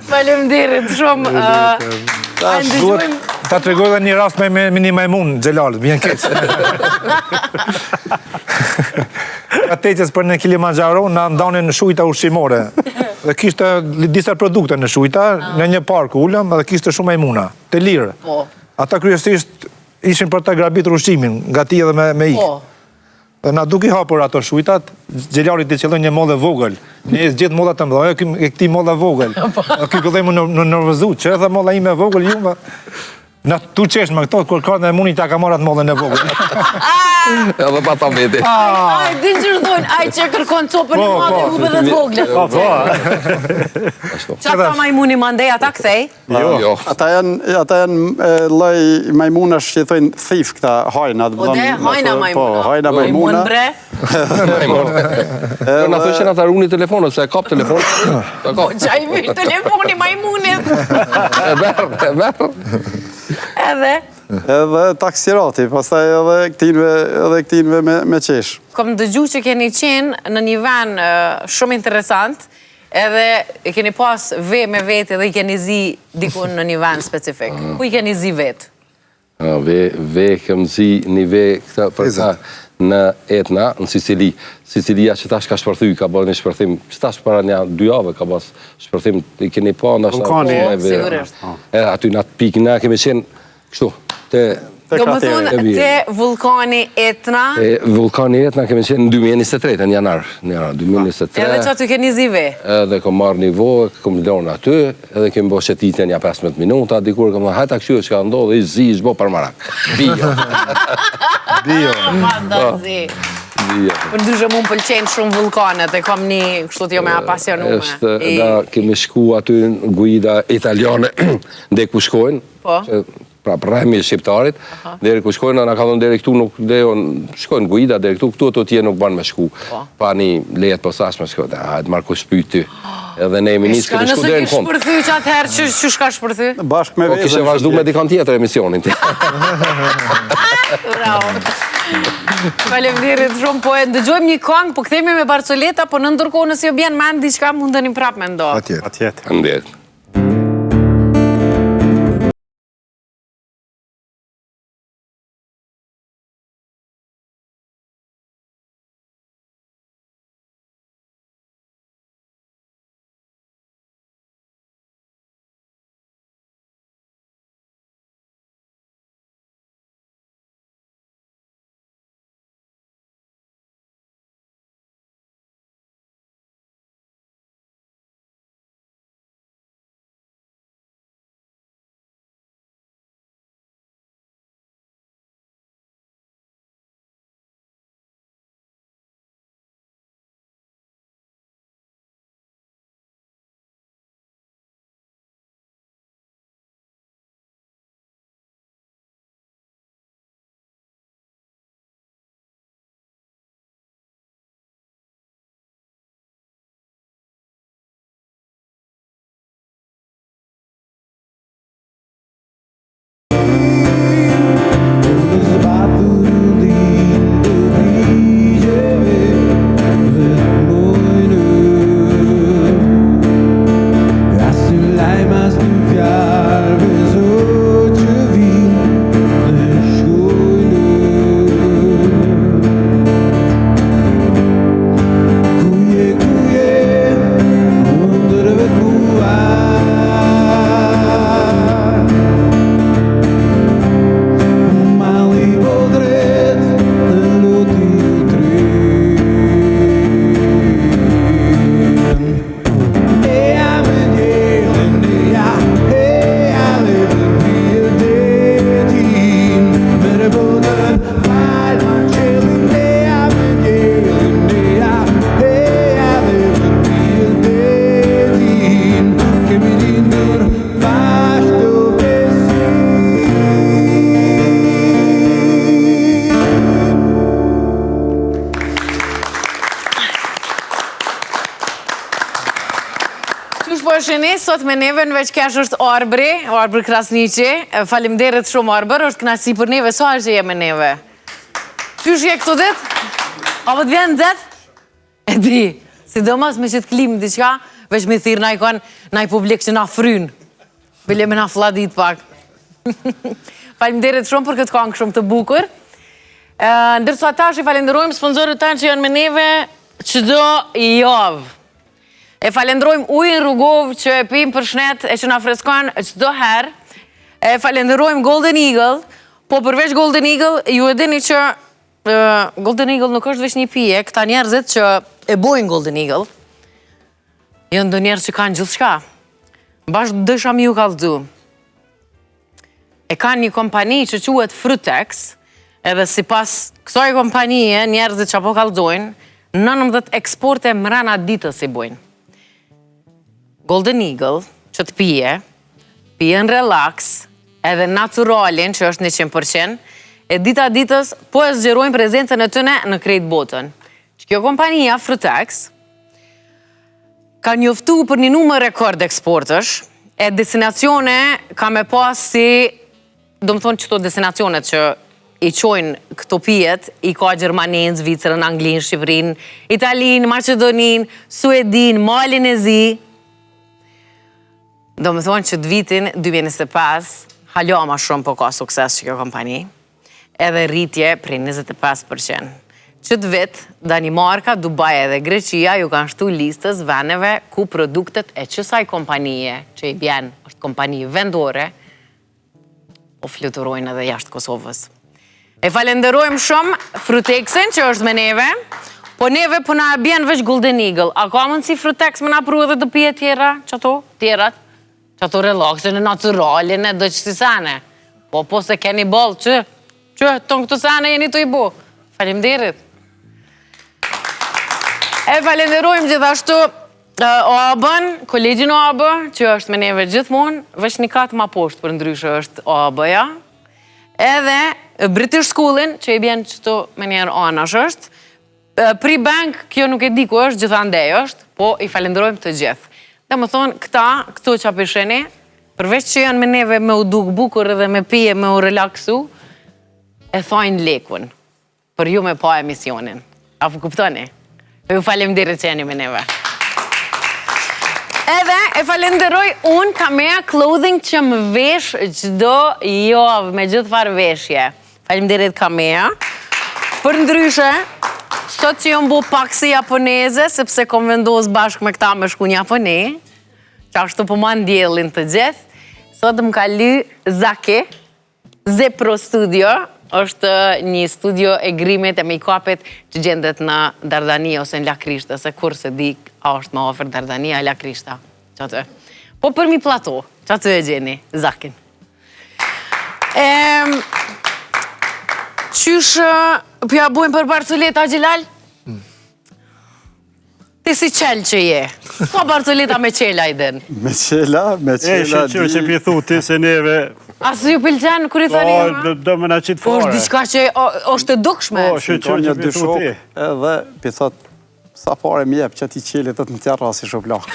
Faleminderit shumë. Ta të regoj dhe një rast me një majmun, Gjelalët, vjen keq. Ka teqës për në Kilimanjaro, në ndanin në shujta ushqimore. Dhe kishte disa produkte në shujta, në një park ullëm, dhe kishte shumë majmuna, të lirë. Ata kryesisht ishin për të grabitur ushqimin, nga ti edhe me ikë. Dhe na duke hapur ato shujtat, Gjelarit të qëllën një mollë vogël. Ne e gjithë mollat të mdojë, e këti molla vogël. Dhe këj këllëjmë në nërvëzu, që edhe molla ime vogël, ju në tu qesh me këto, kur kërën e muni ta ka marat mollën e vogël. Edhe pa ta veti. Aj, din që shdojnë, aj që kërkon copën e madhe, ube dhe të vogle. Qa ta majmuni mandej, ata kthej? Jo. Ata janë loj majmunash që thojnë thif këta hajna. Po dhe, hajna majmuna. Po, hajna majmuna. Mund bre. Në thëshën ata runi telefonët, se e kap telefonët. Po, qaj vë telefoni majmunit. E verë. Edhe? Edhe taksirati, pastaj edhe këtinve me qesh. Kom dëgju që keni qenë në një ven shumë interesant, edhe keni pas ve me vetë edhe i keni zi dikun në një ven specifik. Ku i keni zi vetë? Ve kem zi një ve këta përta në Etna, në Sicili. Sicilia që tash ka shpërthy, ka bërë një shpërthim, që tash para një 2 javë ka bërë shpërthim, i keni pa ndashtë... Vulkani. Sigurisht. Aty në atë pikë, ne kemi qenë, kështu, Do më thunë, te vulkani Etna... Vulkani Etna kemi qenë në 2023, në janar 2023. Edhe që aty keni zi ve? Edhe kom marrë një vojë, kom lënë aty, edhe kemi bo shetitje një 15 minuta, dikur kom dhe hajta kështu që ka ndodhë, i zi, shbo për marak. Bio. Fantazi. Për ndryshë mu më pëlqenë shumë vulkanet, e kom një kështu t'jo me apasionume. Eshte, da kemi shku aty në guida italiane, dhe ku shkojnë. Po? Pra prajmi shqiptarit, deri ku shkojnë, nga ka thonë deri këtu nuk shkojnë guida, deri këtu të tje nuk banë me shku. Pa një lejet posashme shkojnë, hajtë marrë ku shpyt ty. Edhe ne eminis kemi shku deri në fond. Nëse ki shpërthy që atëherë që shka shpërthy? Bashk me Po kishe vazhdu me dikon tjetër emisionin ti. Bravo. Faleminderit shumë, po e ndëgjojmë një këngë, po kthehemi me Barcoleta, po në ndërkohë nëse jo bjen mend diçka mundeni prapë me ndo. Atjetë. Qysh po e sheni, sot me neve në veç kesh është Arbri Krasniqi. Faleminderit shumë Arbër, është kënaqësi për neve, sa është që je me neve? Qysh je këto dit? Apo të vjen det? E di, sidomos me që të klim diqka, veç me thirë naj publik që na fryn. Bile me na fladit pak. Faleminderit shumë për këtë këngë shumë të bukur. Ndërsa tash i falenderojmë sponsorët tanë që janë me neve çdo javë. E falenderojmë Ujin Rrugov që e pim për shnet e që na freskon çdo herë. E falenderojmë Golden Eagle, po përveç Golden Eagle, ju e dini që Golden Eagle nuk është veç një pije, këta njerëzit që e bojnë Golden Eagle, janë do njerëz që kanë gjithçka. Bashkë dësha mi ju kallëzu. E kanë një kompani që quhet Frutex, edhe sipas kësaj kompanie, njerëzit që apo kallëzojnë, 19 eksporte mrena ditës i bojnë. Golden Eagle, që të pijen relax, edhe naturalin, që është 100%, e dita ditës, po e zgjerojnë prezencën e tëne në krejt botën. Që kjo kompania, Frutex, ka njoftu për një numër rekord eksportësh, e destinacione ka me pas si, do më thonë qëto destinacionet që i qojnë këto pijet, i ka Gjermanin, Zvicrën, Anglin, Shqipërin, Italin, Macedonin, Suedin, Malin e Zi. Do më thonë që të vitin 2025, halo ma shumë po ka sukses që kjo kompani, edhe rritje prej 25%. Që të vit, Danimarka, Dubai edhe Greqia ju kanë shtu listës veneve ku produktet e qësaj kompanije, që i bjen, është kompani vendore, o fluturojnë edhe jashtë Kosovës. E falenderojmë shumë Frutexin që është me neve, po neve po na bjen veç Golden Eagle. A ka mundsi Frutex me na pru edhe të pije tjera, tjerat? Që ato relaxin e naturalin e do qësi sane. Po se keni bol, që tonë këtu sane jeni të i bu. Faleminderit. E falenderojmë gjithashtu OAB-ën, kolegjin OAB, që është me neve gjithmonë, veç një katë ma poshtë për ndryshë është OAB-ja. Edhe British Schoolin, që i bjen qëto me njerë anash është. Pri-bank, kjo nuk e di ku është, gjithandej është, po i falenderojmë të gjithë. Dhe më thonë, këto që apisheni, përveç që janë me neve me u duk bukur edhe me pije me u relaksu, e thojnë lekun, për ju me pa emisionin. Apo kuptoni? Ju falemderit që jeni me neve. Edhe e falenderoj unë Kamea Clothing që më vesh gjdo javë me gjithë farë veshje. Falemderit Kamea. Për ndryshe, sot që jom bu pak si japoneze, sepse kom vendos bashkë me këta me shku një Japoni, që ashtu po ma ndjellin të gjithë, sot më ka ly Zaki, Zepro Studio, është një studio e grimit e make-upit që gjendet në Dardania ose në Lakrishta, se kur se di a është më ofër Dardania e Lakrishta. Po për mi plato, që aty e gjeni, Zakin. Qysh, përja bujmë për Barcoleta, Gjilal? Ti si qelë që je? Po Barcoleta me qela i den? Me qela E shqyqyr që pithu ti se neve... Asë ju pëlqenë kër i thani jema? Do më në qitë fare. është diçka që është të dukshme. Po, shqyqyr që pithu ti. Edhe pithat, sa pare më jep që ti qelit të të më tjarra si shoplak.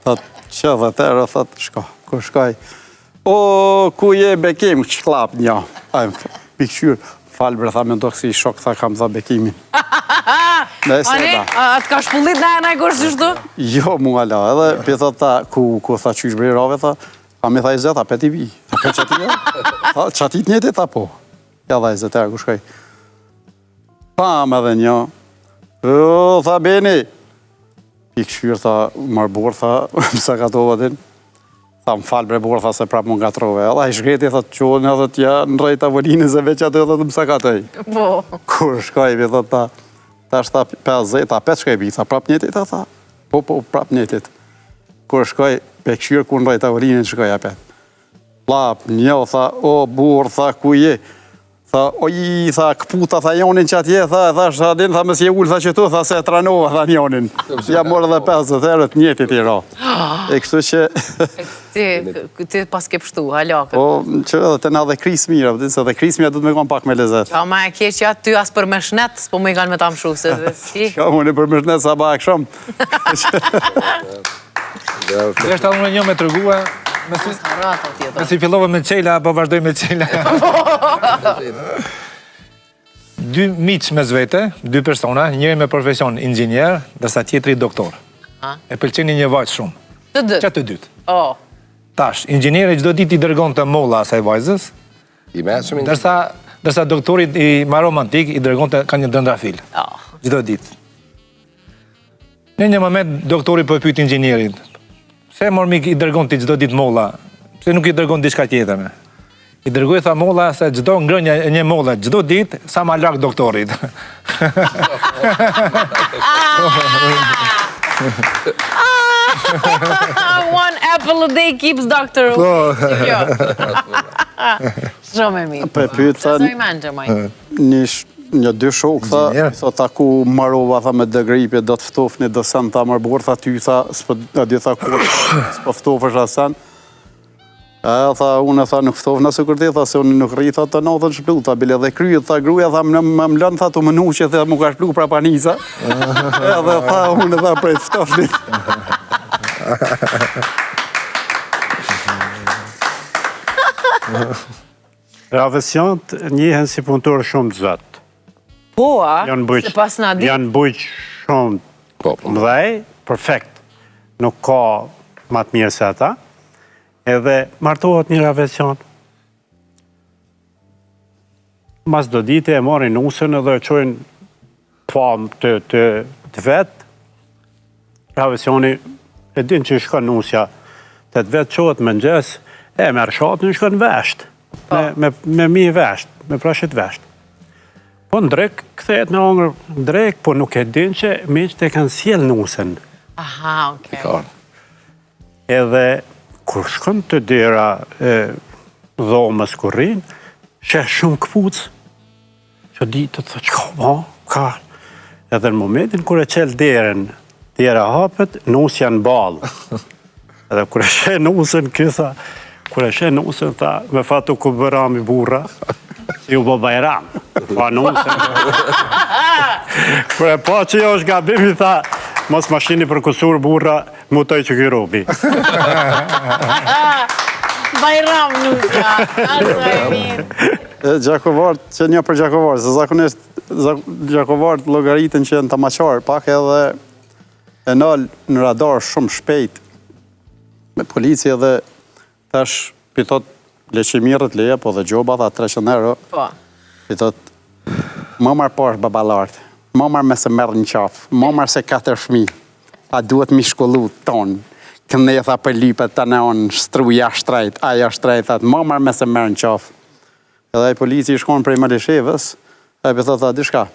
Thot, që dhe tërë, thot, shka, ku shkaj. O, ku je bekim, që klap një. Pikqyr, falë bre, tha me ndokë si shok, tha kam tha bekimin. Ani, atë ka shpullit në e kërë qështu? Jo, mua la, edhe pithat ta, ku tha qysh bre rave, tha, a me tha i zeta, peti bi. Tha, qatit njëti, tha po. Ja dha i zetera, ku shkaj. Pam edhe një. Tha, beni. Pikëshyr, tha, marbor, tha, mësa ka tova din. Tha, më falë bre bor, tha, se prap më nga trove. Alla i shkreti, tha, të qonë, edhe tja, në rejt avolinë, se veç atë edhe të mësa ka tëj. Po. Kur shkaj, tha, ta shta 50, ta 5 shkaj bi, tha, prap njetit, tha. Po, prap njetit. Kur shkaj, pikëshyr, kur në rejt avolinë, shkaj apet. Plap, një, tha, o, bor, tha, ku je? Tha, oj, tha, këputa, tha, jonin që atje, tha, shadin, tha, mësje ullë, tha, që tu, tha, se tranova, tha, njonin. Ja morë dhe 50 herët njetit i ra. E kështu që... Ti pas ke pështu, halakët. Po, që edhe të na dhe krisë mirë, se dhe krisë mirë du të me konë pak me lezet. Qa ma e keqja, ty as për me shnet, s'po me i kanë me ta mshu, se dhe si. Qa më në për me shnet, sa ba e këshom. Është unë një me tregue, me si fillova me qela, apo vazhdoj me qela. 2 miq me zvete, 2 persona, njëri me profesion inxhinier, ndërsa tjetri doktor. E pëlqeni një vajzë shumë. Të dytë? Që të dytë. Tash, inxhinieri çdo ditë i dërgon të molla asaj vajzës, I mëshëm. ndërsa doktori i ma romantik i dërgon të ka një dëndrafil. Çdo ditë. Në një moment doktori po e pyet inxhinierin, pse mormik i dërgon ti çdo ditë molla? Pse nuk i dërgon diçka tjetër me? I dërgoj tha molla se çdo ngrënje e një molle çdo ditë sa ma larg doktorit. One apple a day keeps doctor away. Shumë e mirë. Për pyet tha Sa i menjë, maj? një 2 shok, tha taku marova, tha me dëgripje, do të ftofni, do sen, tha mërbor, tha ty, tha, a di tha kur, s'po ftofësh asen. Tha, unë tha, nuk ftofna se kërti, tha, se unë nuk rri, tha, të natën shplu, tha, bile dhe kryet, tha, gruja, tha, më lënë, tha, të më nuqe, tha, mu ka shplu pra panisa. Edhe tha, unë tha, prej të ftofnit. Profesionët njehen si punëtorë shumë të zëtë. Po, se pas na di. Janë bujq shumë mëdhej, perfekt. Nuk ka ma të mirë se ata. Edhe martohet një profesion. Mas do dite e morin nusën edhe qojnë famë të vetë. Profesioni e din që shkon nusja të vetë qohet më ngjes, e merë shatë në shkon vesht. Me mi vesht, me prashit vesht. Po në drek, këthejet me angër në drek, po nuk e din që miqët e kanë sjell nusën. Aha, okej. Edhe, kur shkon të dera dhomës kur rinë, shesh shumë këpucë, që ditë të thë, qka ma, ka. Edhe në momentin kur e qel deren, dera hapet, nusja në balë. Edhe kur e she nusën, këtha, kur e she nusën, tha, me fatu ku bërami burra, ju bo bajram, pa nusën. Kur e pa që jo është gabimi, tha, mos mashini për kusur burra, mutoj që ky robi. Bajram nusja, asa e mirë. Gjakovart, që një për Gjakovart, se zakonisht Gjakovart logaritën që janë të maqarë, pak edhe e nalë në radar shumë shpejt me polici edhe tash pitot leqimirët leja, po dhe gjoba tha 300 euro. Po. Pitot, më marë pash babalartë, më marë me se merë një qafë, më marë se 4 fmi, a duhet mi shkollu tonë, këne tha për lipet të neon, struja shtrejt, aja shtrejt, atë më marë me se merë një qafë. Edhe i polici i shkon prej Malishevës, e për tha, dishka,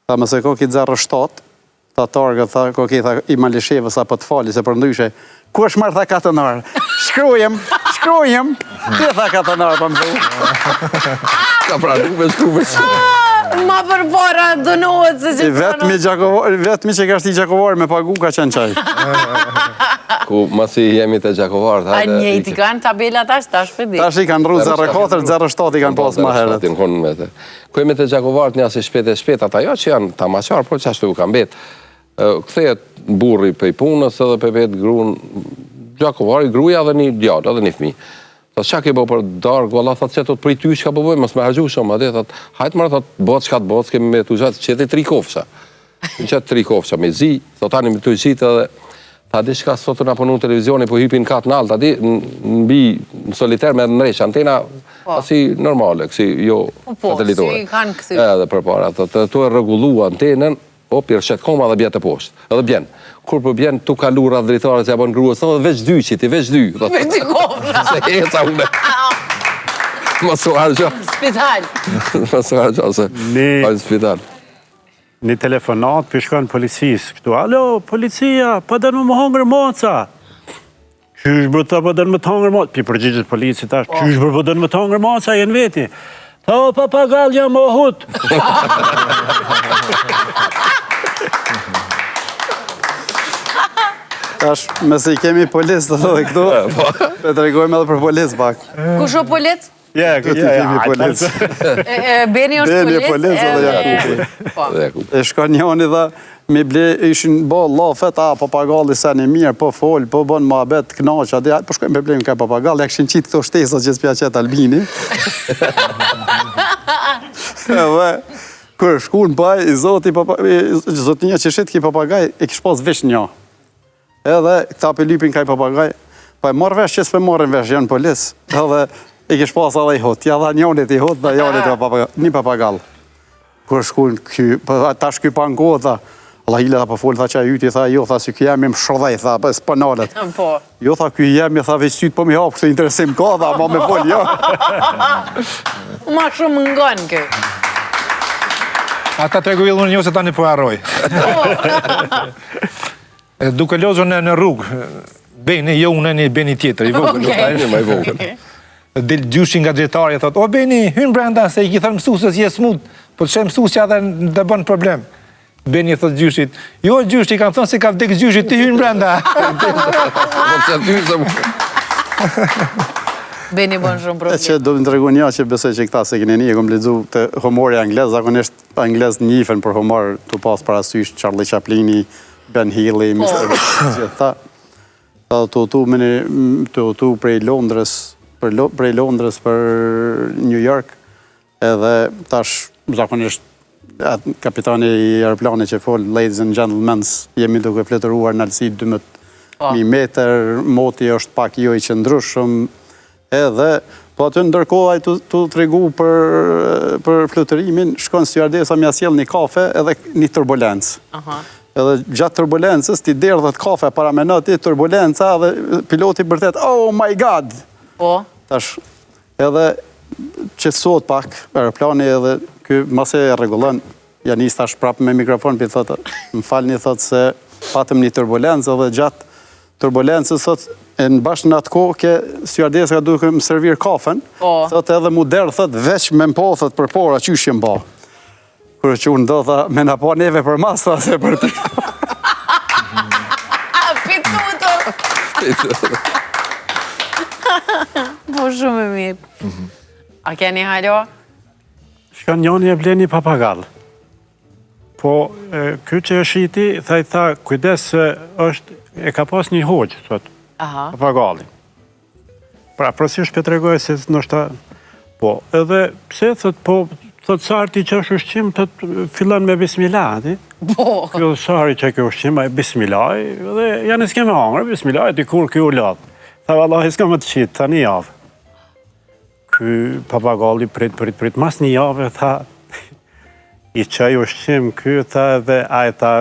tha mëse ko ki 07, tha targët, tha ko ki i Malishevës, apo të fali, se për ndryshe, ku është marrë tha katonarë? Shkrujem, ti tha katonarë, për më thë. Ka pra nuk me shkruvesh. Ma për para dënohet se që Vetëmi që ka shti Gjakovar me pagu ka qenë qaj. Ku masi jemi të Gjakovar. A njëjti kanë tabela tash për di. Tash i kanë rru 04, 07 i kanë pas ma herët. Ku jemi të Gjakovar një asë shpet, ata jo që janë ta maqar, po që ashtu u kanë bet. Këthejet burri pej punës edhe pej bet grunë Gjakovari, gruja dhe një djallë, edhe një fmi. Thot, qa ke bo për darë, valla, thot, që të prej ty që ka bëboj, mos me hargju shumë, adhe, thot, hajtë mërë, thot, botë që ka të botë, kemi me të gjatë, që të 3 kofësha. Në që 3 kofësha, me zi, thot, tani me të gjitë edhe, tha, di shka sot të nga punu në televizioni, po hypin katë në altë, adi, në bi, në soliter me në reshë, antena, asi normale, kësi, jo satelitore. Si kanë kësi. Edhe për para, thot, tu e regullu antenën, o, pjershet koma dhe bjetë e poshtë, edhe bjenë. Kur për bjenë, tu ka lura drejtare që ja bon gruës, thot, veç 2 qiti, veç 2. Veç 2 kofra. Se eca une. Mos u hargjo. Spital. Mos u hargjo, se hajnë spital. Një telefonat për shkon policisë këtu. Alo, policia, pa dënë më hangër moca. Qysh bërë ta pa dënë më të hangër moca? Pi përgjigjet polici tash, qysh bërë pa dënë më të hangër moca, jenë veti. Tha, o papagalja më hut. Tash, mëse i kemi policë të dhe këtu, të tregojmë edhe për policë pak. Kush o policë? Këtu kemi policë. Beni është policë edhe Jakupi. E shkon njëni dhe me ble, ishin bo lafet, papagalli sen e mirë, po fol, po bon muhabet, knaqja, po shkojmë me blejmë ka papagalli, e këshin qitë këto shtesat që s'pja qetë Albini. Kër shku në baj, zotinja që shetë ki papagaj, e kish pas vesh një. Edhe këta për lypin kaj papagaj, pa e marrë vesh që s'pe marrën vesh, janë polis. Edhe e kish pas edhe i hot, ja dha njonit i hot, dhe njonit një papagall. Kër shku në ky, ta shky pa në kohë, tha, Allah hile tha për folë, tha që a yti, tha, jo, tha, si ky jemi më shrodhej, tha, për spanalet. Jo, tha, ky jemi, tha, veçyt, po mi hapë, këtë interesim ka, tha, ma me folë, jo. Ma shumë ngonë kë. Ata tregu ilë unë një se tani po arroj. Duke lozën në rrugë, Beni, jo unë një Beni tjetër, i vogël. Del gjyshin nga djetari, thot, o Beni, hynë brenda, se i ki thënë mësusës, je smut, po të shemë mësusja dhe dhe bënë problem. Beni thot gjyshit, jo gjyshi, kam thënë se ka vdek gjyshit, ti hynë brenda. Beni bënë shumë problem. Që do të regu një që besoj që këta se kene një, e kom ledzu të humori anglez, zakonisht anglez njifen për humor të pas parasysh Charlie Chaplini, Ben Healy, Mr. Gjitha. Të otu prej Londrës për New York, edhe tash zakonisht kapitani i aeroplanit që fol, ladies and gentlemen, jemi duke fletëruar në alësi 12 meter, moti është pak jo i qëndrushëm, edhe, po aty ndërkohaj të tregu për flutërimin, shkon stewardesa mja sjell një kafe edhe një turbulencë. Edhe gjatë turbulencës, ti derdhët kafe para menati, turbulenca, dhe piloti bërtet, oh my god! Tash, edhe qetësohet pak, aeroplani edhe ky mase e rregullon, ja nis tash prapë me mikrofon, për thotë, më falni, thotë se patëm një turbulencë, edhe gjatë turbulencës, thotë, e në bashkë në atë kohë, ke stewardesa ka duke më servir kafen, thotë edhe mu derë, thotë, veç me më po, thotë, për pora, qysh jem ba. Kërë që unë do, tha, me në po neve për mas, tha, se për ti. Pituto! Po shumë e mirë. A keni halo? Shkan njoni e bleni papagall. Po, kjo që e shiti, tha, kujdes se është, e ka pas një hoqë, thot, papagalli. Pra, prasish për të regoj se nështë ta, po, edhe pse, thot, po, thot, sarti që është ushqim, thot, fillan me bismillah, ti? Po. Kjo sari që kjo ushqim, bismillah, dhe janë s'ke me hangre, bismillah, dikur kjo ladh. Tha, vallahi, s'ka më të qitë, tha, një javë. Ky papagalli prit, mas një javë, tha, i qaj ushqim, ky, tha, dhe aj, tha,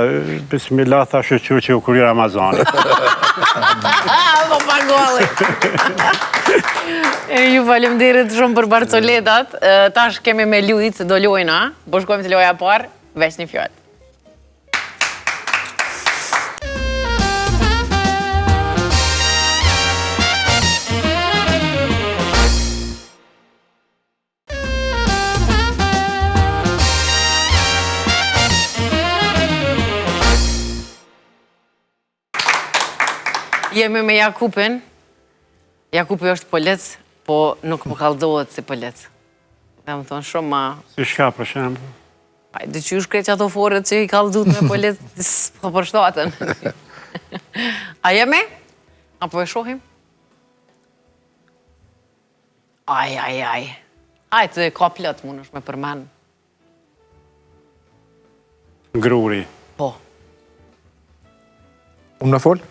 bismillah, tha, shëqur që u kuri Ramazani. Papagalli. Ju faleminderit shumë për barcoletat. Tash kemi me lujt, do lojna, po shkojmë të loja parë, veç një fjallë. Jemi me Jakupin. Jakupi është polec, po nuk më kaldohet si polec. Dhe më thonë shumë ma... Si shka, për shemë? Pa, dhe që ju shkrej që ato forët që i kaldut me polec, s'po përshtatën. A jemi? Apo e shohim? Aj. Hajtë, ka plët mund është me përmen. Gruri. Po. Unë në folë?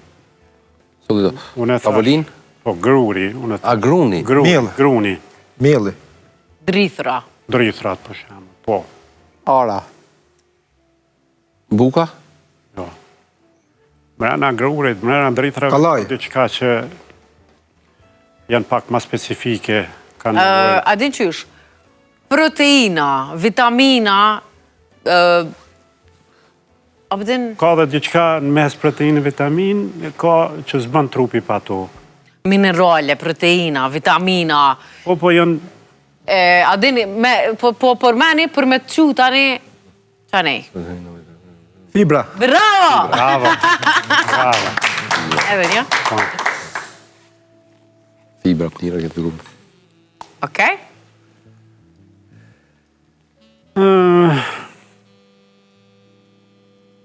Tavolin? Po, gruri. A, gruni? Gruni. Mjeli. Drithra. Drithrat, për shemë. Po. Ara. Buka? Jo. Mrena grurit, mrena drithrat, diqka që janë pak ma specifike. A din qysh? Proteina, vitamina, ka dhe diqka në mes protein e vitamin, ka që zbën trupi pa to. Minerale, proteina, vitamina. Po janë... A dini, po përmeni për me të që tani, qa nej? Fibra. Bravo! Edhe një? Fibra, pëtira këtë grupë. Okej.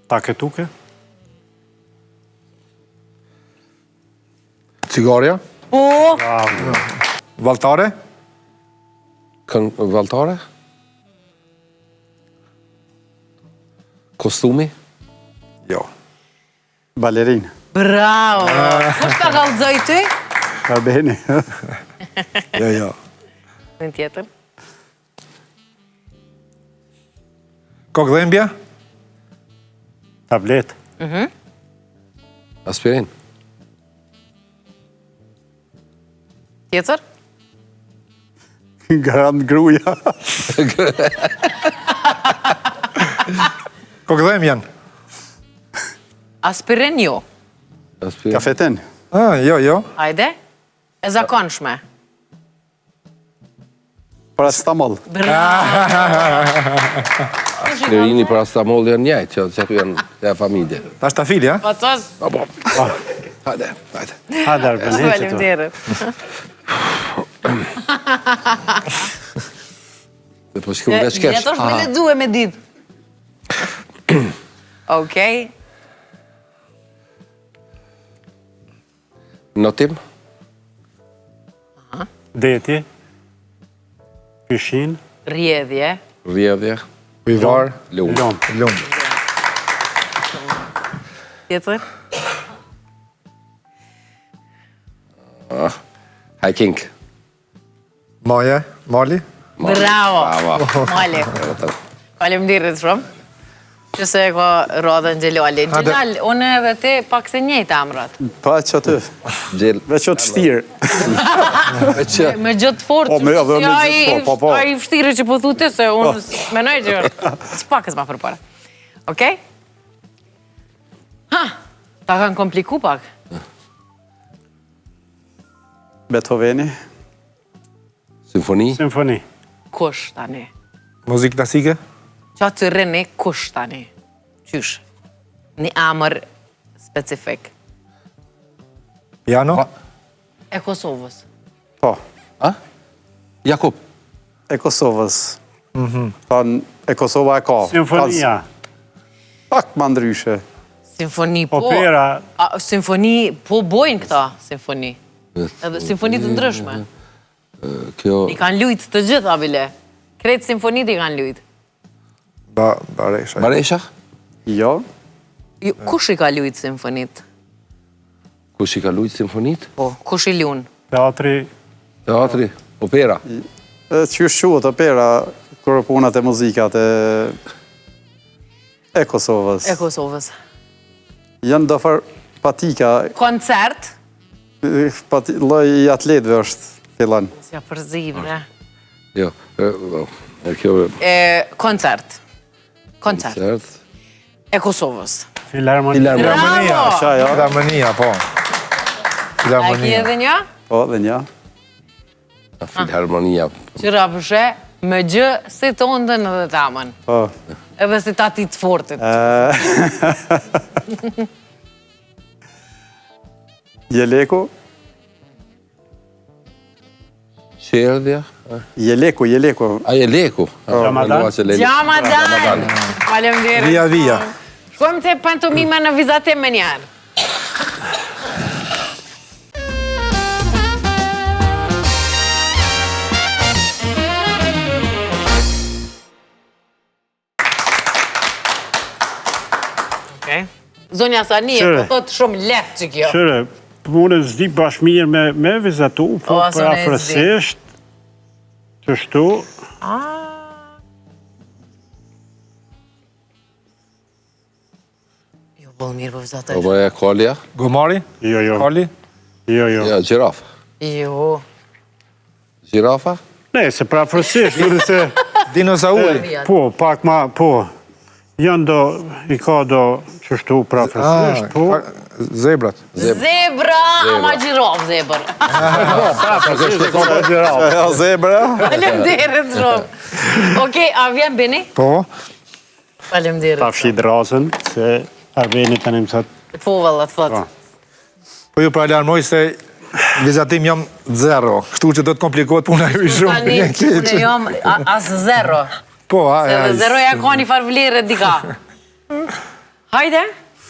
Taketuke? Cigarja? Po, Valtare? Valtare? Kostumi? Jo. Balerin. bravo. Kush ta kallëzoj ty? Arbeni. Jo. Në tjetër. Kokdhembja? Tablet? Aspirin? Tjetër? Garant gruja. Kokdhembjan? Aspirin jo. Aspirin? Kafeten. Jo. Hajde. E zakonshme. Paracetamol. Aspirini për astamol janë njëjtë, që aty janë familje. Ta shtafili, ha? Po tos. Hajde. Hajde, Arbeni, Faleminderit. Po shkruaj veç kesh. Jetosh me lexu e me ditë. Okej. Notim? Deti? Pyshin? Rjedhje. Rjedhje? Ujvar? Lumë. Lumë. Tjetër? Hiking? Maje? Mali? Bravo. Mali. Faleminderit shumë. Që se ka rodhën Gjelali. Gjelal, unë edhe ti pak se njëjtë amrat. Pa që aty. Gjell. Veç o të shtirë. Me gjëtë fort, Po, me gjithë, po. a i vështirë që po thute, se unë menoj që s'pak e s'ma përpara. Okej? Ha, ta kanë kompliku pak. Beethoveni. Simfoni? Simfoni? Kush tani? Muzikë klasike? Qa të rëni, kush tani? Qysh? Një amër specifik. Piano? E Kosovës. Po. Jakub? E Kosovës. E Kosova e ka. Simfonia? Pak ma ndryshe. Simfoni, po. Opera? Simfoni, po bojnë këta simfoni. Edhe simfoni të ndryshme. Kjo... I kanë lujtë të gjitha, bile. Kretë simfonit i kanë lujtë. Baresha. Baresha? Jo. Kush i ka lujtë simfonit? Kush i ka lujtë simfonit? Po, kush i lunë? Teatri? Teatri? Opera? Që shuhet opera, kërë punat e muzikat e Kosovës. E Kosovës. Janë dofar patika, Koncert? loj i atletëve është fillan. Sja përzibre. Jo. Kjo... Koncert. Koncert. Koncert. E Kosovës. Filharmonia? Filharmonia. Bravo! Filharmonia, po. A ki Filharmonia. edhe një? Po, dhe një. Filharmonia. Qëra përshe, me gjë si të ndën edhe tamën. Po. Edhe si tati të fortit. Jeleku. Qerdhja? Jeleku. A Jeleku? Gjamadan? Gjamadan! Faleminderit. Via. Shkojmë të pantomime në vizatim me njerë. Zonja Sani e po thotë shumë letë që kjo. Qëre, unë zdi bashkë mirë me vizatu, po për afrësisht, që shtu, Jo, bëllë mirë për vizataj. O bëja kolja? Gomari? jo, Kali? jo. Ja, gjirafa. Jo. Gjirafa? Ne, se për afrësisht, në se, Dinosauri? po, pak ma, po, janë do, i ka do, që shtu për afrësisht, po, Zebrat. Zebra, ama gjiraf zebër. Ja, zebra. Faleminderit shumë. Okej, a vjen Beni? Po. Faleminderit. ta fshid razën, se Arbeni të një mësat, Po, valla, të thotë. Po ju pra alarmoj se vizatim jam 0. Kështu që do të komplikohet puna ju i shumë. Tani, unë jam as 0. Po, Edhe 0 ja ka një farë vlerë dika. Hajde.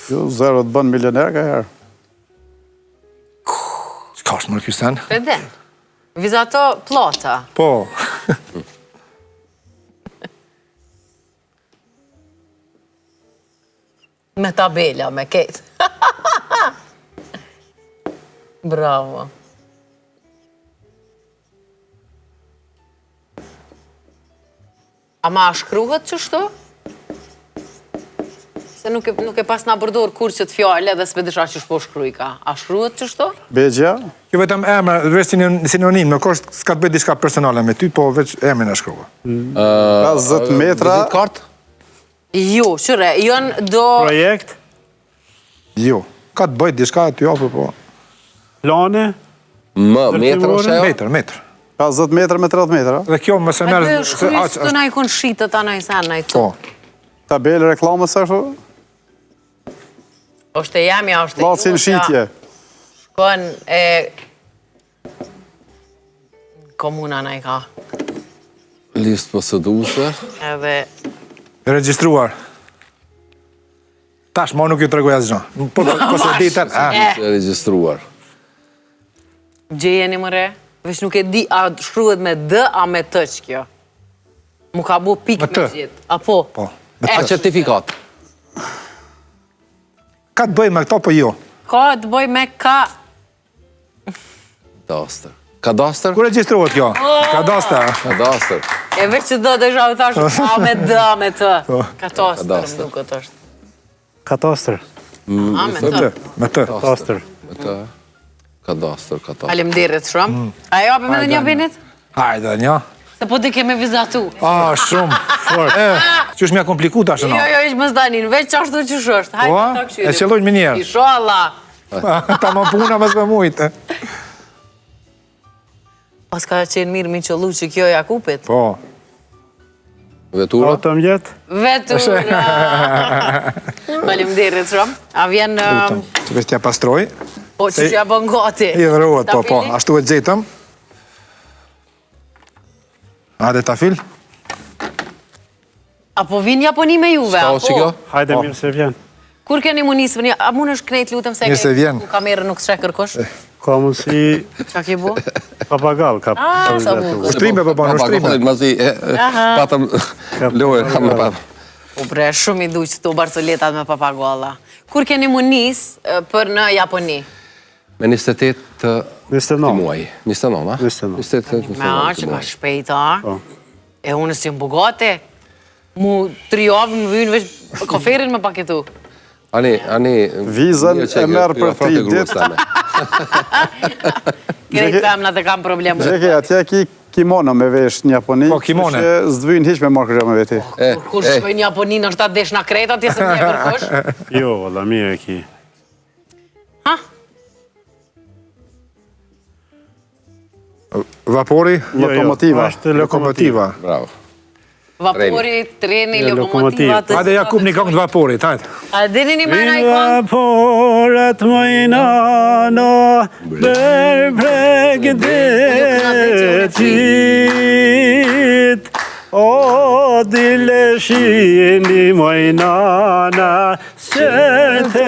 Jo, zero të bën milioner ka herë. Çka është më Kristen? Peden. Vizato plota. Po. Me tabela, me ketë. Bravo. Ama a shkruhet qështu? Se nuk e pas nga përdor kur që të fjale dhe s'pe dësha që shpo shkruj ka. A shkruhet qështu? Begja, Kjo vetëm emër, veç sinonim, nuk është s'ka të bëj diçka personale me ty, po veç emrin e shkruaj. 50 metra. Vizit kart? Jo, qëre, jonë do... Projekt, Jo. Ka të bëj diçka ty afër, po. plane, Metër është ajo? Metër. 50 metra me 30 metra. Dhe kjo më se A merr të shkrujës të na i kon shqitët anaj sen, anaj të. Po. Tabelë reklamës ashtu. Oshte jamja, oshte Lacin shitje. Shkon e... Komuna na i ka. Listë posëduese. Edhe... Regjistruar. Tash më nuk ju tregoj asgjë. Po se ditën, Listë e regjistruar. Gjejeni mëre, veç nuk e di, a shkruhet me D, a me T që kjo. Mu ka bu pik Me me T. gjithë. A po? Po. A certifikat? Ka të bëj me këto po jo. Ka të bëj me ka... Kadastër. Kadastër? Ku regjistrohet kjo? Kadastër. Kadastër. E veç që do të shau thash, a me D, a me T. Katastër, më Kadastër. duket është. katastër, A me Me T. të. Me të. katastër. Me të. Kadastër, kadastër. Faleminderit shumë. A jo, apë me dhe një binit? Hajde, një. Se po të keme vizatu. Shumë. Fort. Qysh mja kompliku tash Jo, në? jo, ishë më zdanin, veç qashtu që shështë. Po, Hajde, ta këshyri. e qëllojnë më njerë. Inshallah. Ta më puna mësë me mujtë. Pas ka qenë mirë mi qëllu që kjo Jakupit. Po. Vetura? Automjet, Vetura. Faleminderit shumë. A vjen... Që vesh t'ja pastroj. Po, që ja bën gati. I dhërohet, Ta po. fili? Ashtu e gjetëm. Hajde ta fil. Apo vin Japoni me juve, Ka që kjo? apo? hajde mirë se vjen. Kur keni mu nisë për një... A mun është knejt lutem se... Mirë se vjen. Kamerë nuk shë kërkosh? Ka mundësi Qa ki bu? papagall ka sa përvetu. bukur. Ushtrime, po banë ushtrime. Masi, patëm lojën, kam në patëm. Po bre, shumë i duq të barcoletat me papagolla. Kur keni mu nisë për në Japoni? Me 28 të 29. muaj. 29, a? 29. 28 Me a, që ka shpejt, a? Po. E unë si më bugate. Mu 3 javë më vynë veç koferin me paketu. Ani... Vizën e merr për 3 ditë. Krejt femnat e kam probleme. Gjeke, atje ki kimono me vesh në Japoni. Po, kimone. Që s'dvyjnë hiq me marrë kërgjë me veti. Kur shkoj në Japoni në shtatë desh në kreta, tjesë më një kërkosh. Jo, valla, mirë e ki. Ha? Vapori. Lokomotiva. Është Lokomotiva. Bravo. Vapori, treni, Ja, lokomotiva... lokomotiv. Hajde Jakub një këngë të vaporit, hajde. A dini një mëna i këngë? Vaporat mojnano, bër bregdetit, o dileshini mojnana, se të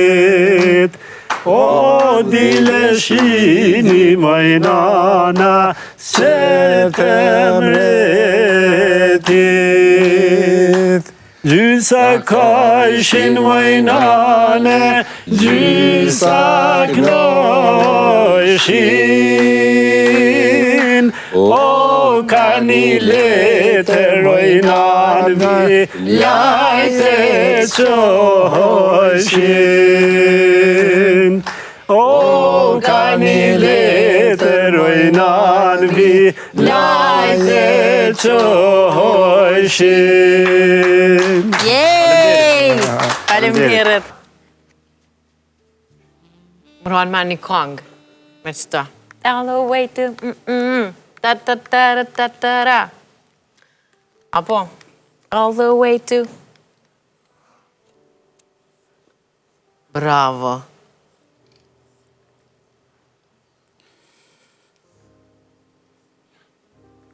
mretit. O dileshini mojnana, se të mretit. Gjysa kajshin mojnane, gjysa knojshin. O ka një letër ojnanvi, lajte qojshin. O ka një letër ojnanvi, lajte qojshin. Jej! Faleminderit. Mërën me një këngë. Me qëta. All the way to... Ta-ta-ta-ta-ta-ta. Apo? All the way to... Bravo.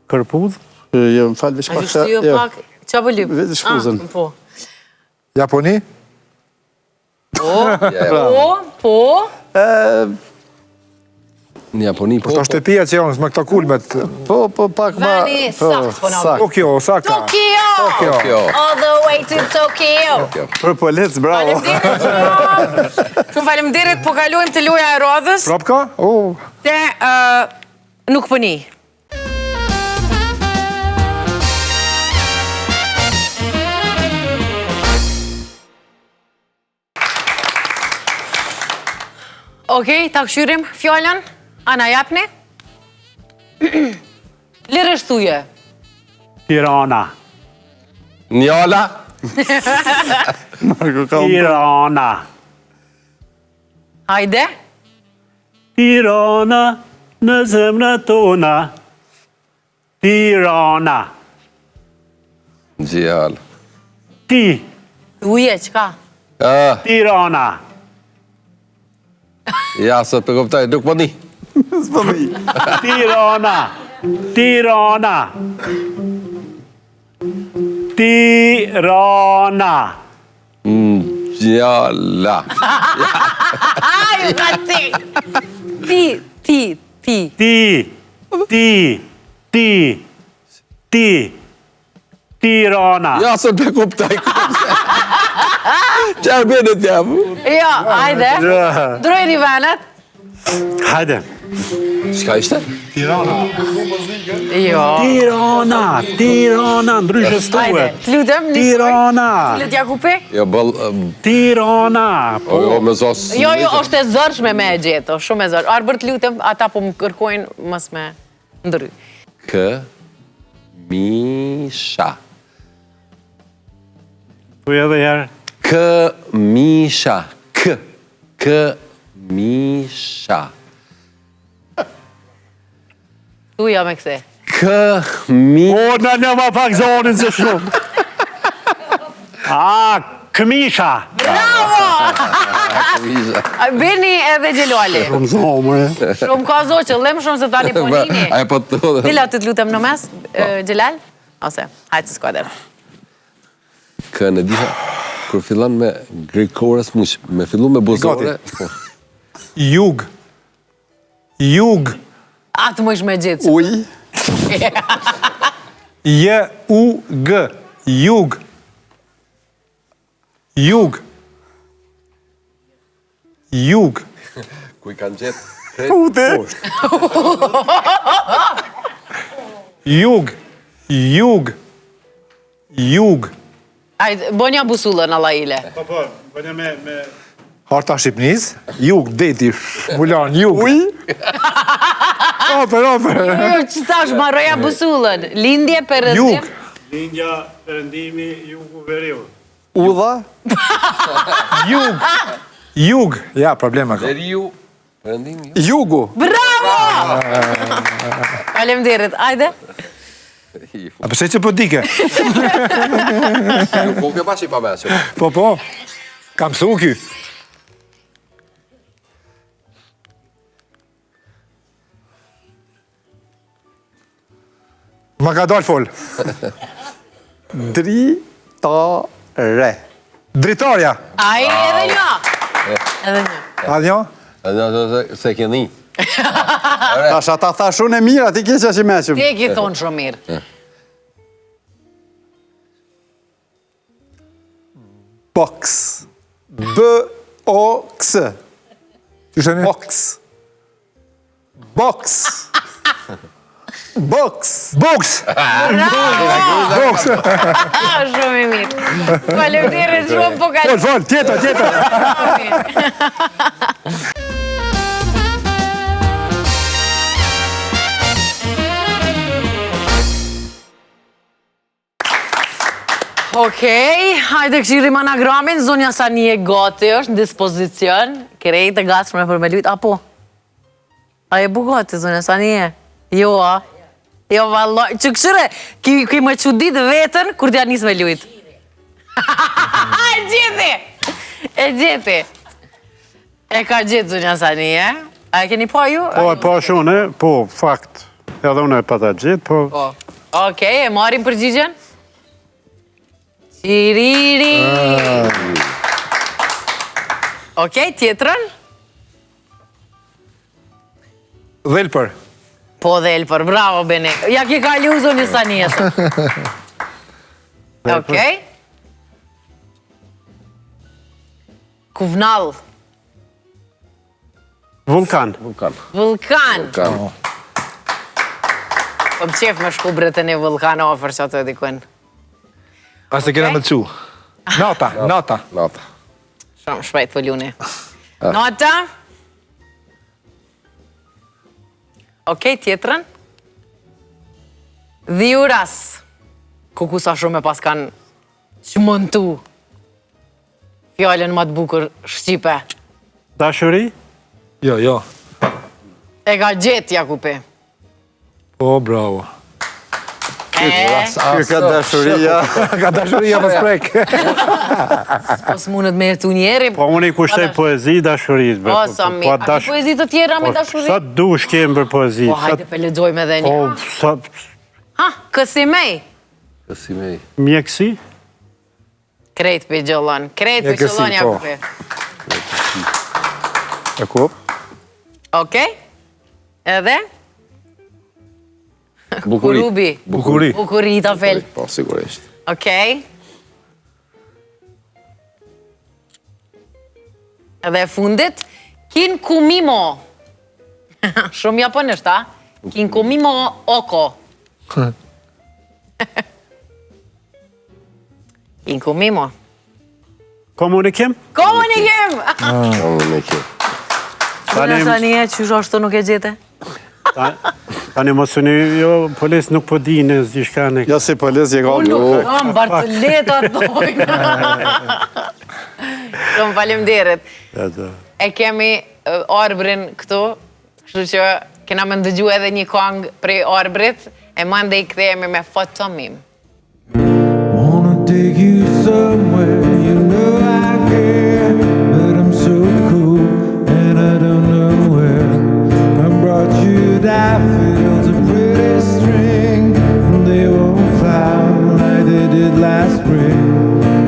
Kërpudh? Jo, më falë veç A pak. ju shtu jo pak Qa po lyp? Vetë shkuzën. Po. Japoni? Po. Në Japoni, po. Këto shtëpia që janë, me këto kulmet. Po, pak ma... Veni, sakt, po na. Tokyo, Osaka. Tokyo! All the way to Tokyo! Për polec, bravo. Shumë faleminderit, po kalojmë të loja e radhës. Prap ka? Te nuk pëni. Okej, ta këshyrim fjallën. Ana, japni. Lirësht thuje. Tirana. Njala. Tirana. Hajde. Tirana në zemrën tona. Tirana. Gjallë. Ti. Thuje, qka? Tirana. Ja, se të kuptaj, nuk po një. Tirana. Tirana. Tirana. Gjalla. Ju ka ti. Ti. Tirana. Ja, se të kuptaj. Qarë bene t'jam? Jo, hajde. Drojni venet. Hajde. Shka ishte? Jo. Tirana, ndryshë Hajde, stuhet. të lutem, Tirana. Cilët Jakupi? Jo, bëll... Tirana. O, me zos... Jo, është e zërshme me e gjeto, shumë e zërshme. Arbër të lutem, ata po më kërkojnë mës me ndry. Këmisha. Thuj edhe herë. Këmisha. Këmisha. Thuja me këse. Këmisha. O, në ma pak zonin se shumë. Këmisha. Beni edhe Gjeluali. Shumë zonë, mëre. Shumë ka zo që lem shumë se tani po njini. Aja po të... Tila të të lutem në mes, Gjelal? Ose, hajtë së skuader. Kë në diha, kër fillan me grikores mush, me fillu me buzore... Jug. Atë më ish me gjithë. Uj. J-U-G. Jug. Kuj kanë gjetë? Ute. Jug. Ajde, bonja busullën, Allah ile. Po, bënja me... Harta Shqipnis, jug, deti, mulan, jug. Uj. Oper. Jo, që tash, marroja busullën. Lindje, përëndim. Jug. Lindja, përëndimi, jugu, veriu. Udha. Jug. Ja, problema ka. Veriu, përëndimi. Jugu. Bravo! Faleminderit, ajde. A përse që po dike? Po ke pashi pa me që. Po. Kam su ky. Ma ka dalë fol. Dritare. Dritarja. Aj, edhe një. A një? Se ke një. Tash ata thash unë e mirë, ati keqa që meqëm. Ti e ki thonë shumë mirë. Box. B-O-X. Që shëni? Box. Shumë e mirë. Faleminderit shumë po ka... Fol, tjetër. Okej, hajde këshirim anagramin, zonja Sanie gati është në dispozicion, krejt e gatshme për me lujt, apo? A e bu gati, zonja Sanie? Jo, a? Jo, valloj, që këshire, ki më qudit vetën, kur t'ja njës me lujt. E gjeti. E ka gjithë, zonja Sanie, a e keni po ju? Po, shune, po, fakt. Edhe unë e pata gjithë, po... Okej, e marim përgjigjen? Qiriri! Okej, tjetrën? Dhelpër. Po dhelpër, bravo Bene. Ja ki ka ljuzo një sa njetë. Okej. Kuvnall. Vulkan. Vulkan. Po më qef me shku bretën e vulkan ofër që ato dikuen. Ase kena me cu. Nata. Shumë shpejt për ljuni. Nota. Okej, tjetrën. Dhiuras. Kuku sa shumë e pas kanë shmontu. Fjallën më të bukur shqipe. Dashuri. Jo. E ka gjetë, Jakupi. Po, bravo. Kjo ka dashuria. Ka dashuria për sprek. Po s'munët me jetu njeri. Po unë i kushtoj poezi dashurisë. Po, sa mi. A ki poezi të tjera me dashuri? Sa du shkem për poezi. Po, hajde pe lexojme edhe një. Po, sa... Ha, kësimej. Mjekësi? Krejt për gjëllon. Jakupi. Jakub? Okej? Edhe? Bukuri. Bukuri ta fel. Po, sigurisht. Okej. Edhe fundit, kin kumimo. Shumë japonisht, a? Kin kumimo oko. Kin kumimo. Komunikim? Komunikim! Tani Sa një që ashtu nuk e gjete? Tani mos unë jo polis nuk po di në zgjishka në... Ja si polis je ka Unë nuk kam Barceleta dojnë. Shumë faleminderit. E kemi arbrin këtu, kështu që kena më ndëgju edhe një këngë prej arbrit, e mande i kthehemi me fotomim. Wanna take you somewhere, you know I care, but I'm so cool and I don't know where. I brought you daffodils, a pretty string, and they won't flower like they did last spring.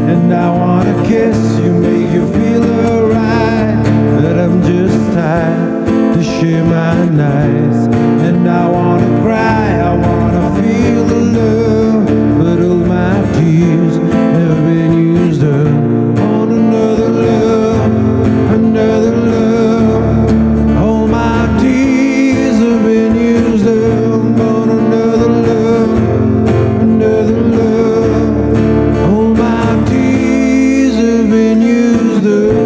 And I wanna kiss you, make you feel alright, but I'm just tired to share my nights. And I wanna cry, I wanna feel the love, but all my tears have been used up on another love, another love. All my tears have been used up on another love, another love. All my tears have been used up.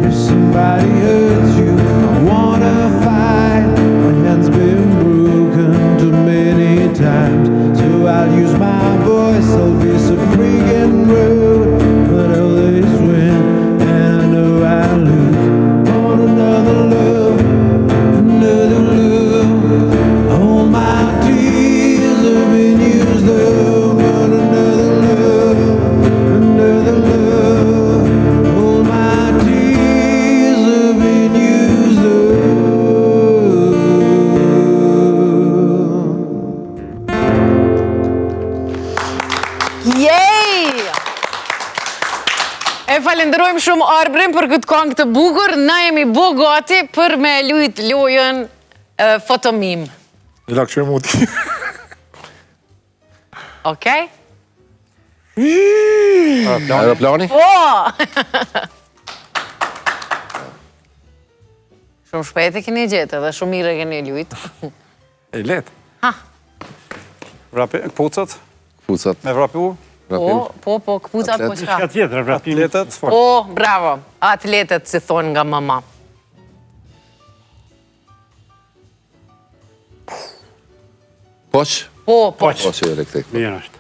If somebody hurts you, I wanna fight. My hand's been broken too many times, so I'll use my voice. I'll be so freaking rude, but I'll always win, and I know I lose on another love, another love. All my tears have been used up on another love, another love. All my tears have been used up. Jej! E falenderojmë shumë arbrin për këtë këngë të bukur, na jemi bo gati për me lujt lojën fotomim. I lakë qërë muti. Okej? Aeroplani? Po! Shumë shpejt e keni gjetë dhe shumë mire keni lujt. E let. Vrapi, këpucat? Fucat. Me vrapi u? Po, këpucat po qka? Ka tjetër, vrapim. Atletet? Po, bravo. Atletet si thonë nga mama. Poq? Po. Poq elektrik. Mirë është.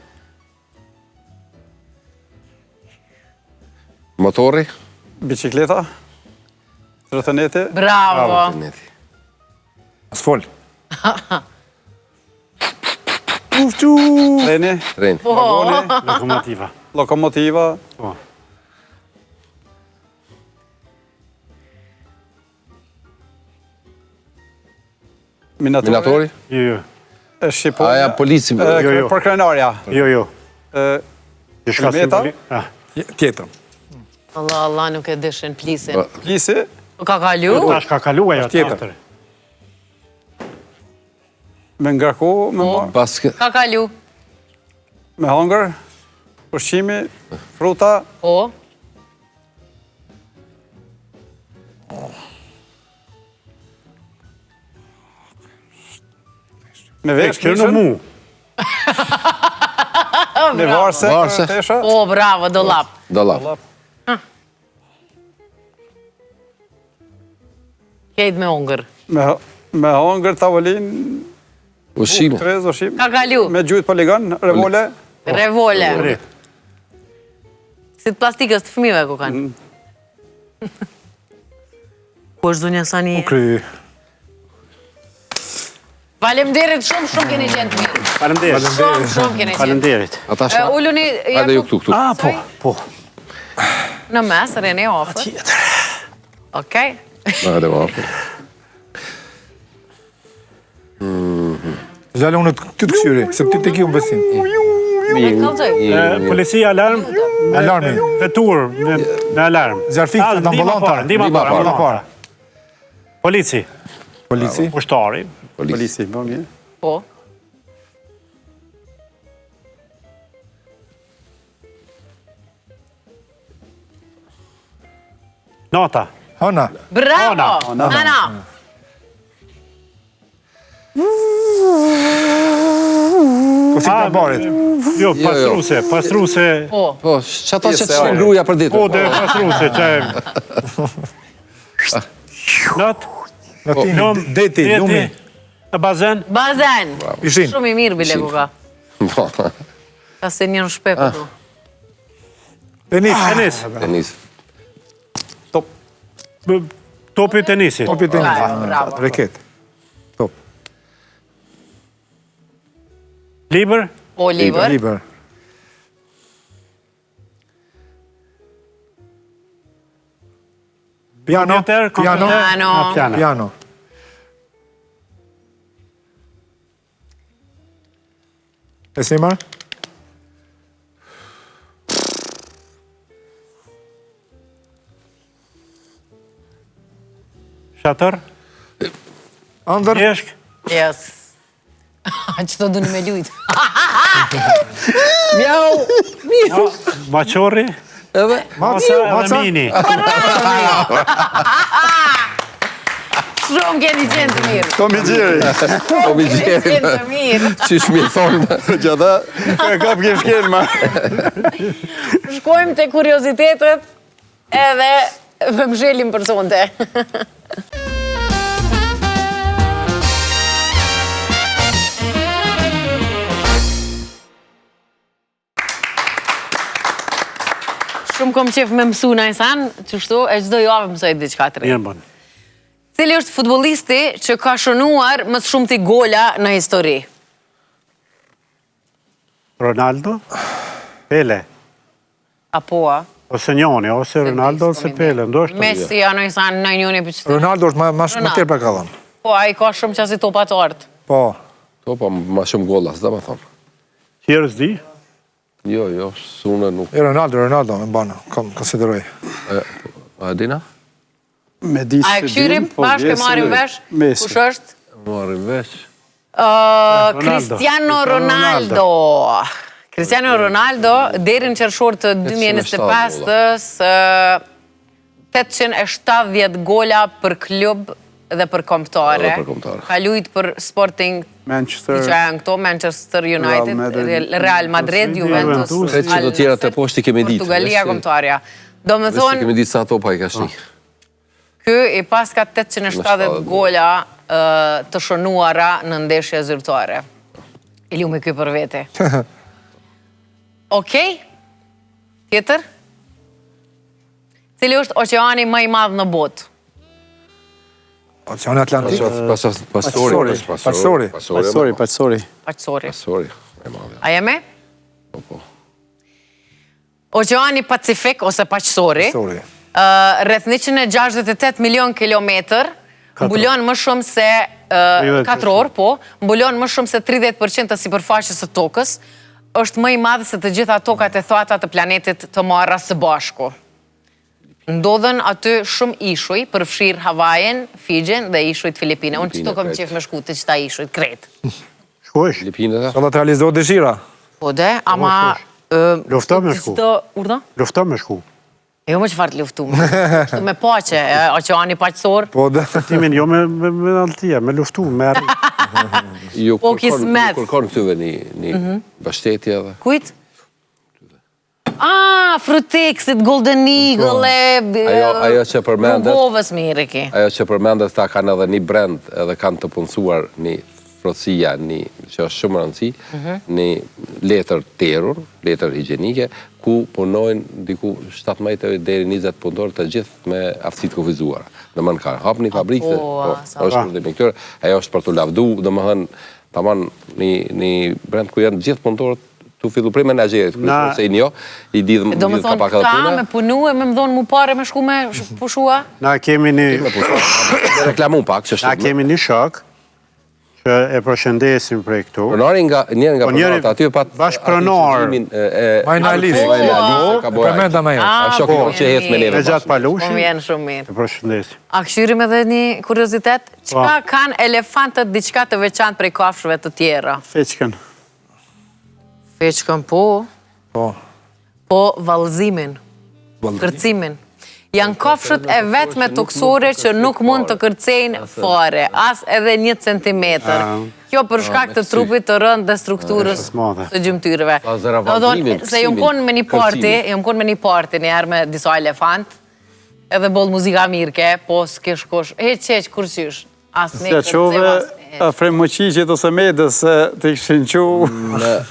Motori? Bicikleta? Rëthëneti? Bravo. Asfol. Treni? Tren. Vagoni? Lokomotiva. Lokomotiva? Po. Minatori? Minatori? Jo. E Shqiponia. Aja polici. Për krenarja. Jo. Diçka Meta? Tjetër. Allah, nuk e dishin plisin. Plisi? Ka kalu? Tash ka kalu ajo Tjetër. Me ngarku, me marë. Paske... Ka kalu? Me hangër, ushqimi, fruta. Po. Me vesh, Kjo në mu. me varse, tesha. Po, bravo, dollap. Dollap. Kejt me hongër. Me hangër, tavolin, Ushqime. trez, ushqim. Ka kalu? Me gjujt poligon, revole. Revole. Si të plastikës të fëmive ku kanë. Ku është zonja Sani? Kry. Faleminderit shumë keni qenë të mirë. Faleminderit. Shumë keni qenë. Faleminderit. Ata shma? Ulluni... Hajde ju këtu. Po. Në mes, Rene ofër. Tjetër. Okej. Hajde ma. Gjallë unë ty të këshyri, se ti të ki unë besim. Me kalëzoj. Policia alarm. Alarmi. Vetur me alarm. Zjarfik, të ambulanta. Ndima para. Polici. Polici. Ushtari. Polisi, po mirë. Po. Nota. Hona. Bravo! Ana! Po si të barit. Jo, pastruse. Po. Po, që ato që të shkën gruja për ditë. Po, dhe pastruse, që... Not? Deti, lumi. Në bazen? Bazen! Pishin. Shumë i mirë, bile ku ka. Ka se njën shpeku tu. Tenis. Tenis. Topi tenisit. Topi tenis. Bravo. Reket. Top. Liber? Po, liber. Liber. Piano. Piano. E si marë? Shatër? Andër? Jeshk? Yes. Që të duni me lujt. Mjau! Maqorri? Maca mini. Shumë keni qenë të mirë. Tomi Gjeri. Tomi Keni qenë të mirë. Që shmi thonë. Gjada, ka për shkel ma. Shkojmë të kuriozitetet edhe më mshelim për sonte. Shumë kom qef me mësu në Ajsan, qështu, e gjdo javë mësoj diçka të rejë. Mirë bon. Cili është futbolisti që ka shënuar më shumë t'i gola në histori? Ronaldo? Pele? Apo, a? Ose njoni, ose Ronaldo, ose Pele. Messi, a në Ajsan, në njoni për qëtë. Ronaldo është më tërë për ka dhënë. Po, a i ka shumë qasi topat artë. Po. Po, ma shumë golla, së da me thonë. Qërës di? Jo, sune nuk. Ronaldo, me banë, konsideroj. A dina? Me di A e këshyrim, bashkë e marim vesh? Kush është? Marim vesh. Cristiano Ronaldo. Cristiano Ronaldo, deri në qershor të 2025-ës, 870 gola për klub dhe për kombëtare. Ka lujt për Sporting Manchester United, Real Madrid, Juventus, Kretë që të tjera të poshti kemi ditë. Portugalia, kombëtarja. Do më thonë, kemi ditë sa to pa i ka shni. kë i pas ka 870 gola të shënuara në ndeshje zyrtare. I lume kë për vete. Okej? Tjetër? Cili është oqeani më i madh në botë? Oqeani Atlantik? Pasori. Paqësori. A jeme? Po. Oqeani Pacifik ose Paqësori, rreth 168 milion kilometër, mbulon më shumë se 4 orë, po, mbulon më shumë se 30% të sipërfaqes së tokës, është më i madh se të gjitha tokat e thata të planetit të marra së bashku. Ndodhen aty shumë ishuj, përfshirë Havajen, Fijin dhe ishujt Filipine. Unë qëto kam qef me shku të qëta ishujt, kretë. Shkuesh? Filipinët, Sa do të realizohet dëshira? Po dhe, ama... Lufto me shku. Urda? Lufto me shku. Jo më që farë të luftu. Luftu me pache, oqeani paqësor. Po dhe... Timin jo me altia, me luftu, me arrit. ju Po kismet. kërkon këtyve një bështetje dhe... Kujt? Frutexit, Golden Eagle, Ajo që përmendet... Rrugovës mirë ki. Ajo që përmendet ta kanë edhe një brand edhe kanë të punësuar një frotësia, që është shumë rëndësi, një letër terur, letër higjienike, ku punojnë diku 17 deri 20 punëtorë të gjithë me aftësitë kufizuara. Domethënë ka hap një fabrikë, është për këtyre, ajo është për të lavdu, domethënë tamam një brand ku janë gjithë punëtorët tu fillu prej menaxherit, se i njo, i didhë ka pak edhe puna. Me punu e me më dhonë mu pare me shku me pushua? Na kemi një... Reklamu pak, që Na kemi një shok, që e përshëndesim prej këtu. Njërin nga pronarët aty, pat... Bashkëpronar. Majnalisë. Përmenda me jo. Shoki që hes me neve. Me gjatë palushin. Po më jenë shumë mirë. E përshëndesim. A këshyrim edhe një kuriozitet? Qka kanë elefantët diçka të veçantë prej kafshëve të tjera? Feqken. Feqkën, po. Po, vallëzimin. Kërcimin. Janë kafshët e vetme toksore që nuk mund të kërcejnë fare, as edhe 1 centimetër. Kjo për shkak të trupit të rënd dhe strukturës të gjymtyrëve. Se jom konë me një parti një herë me disa elefant, edhe bollë muzika mirke, po s'ke shkosh, heq, kur qysh, as ne kërcejmë. A fremuqicit ose medës të këshin qu...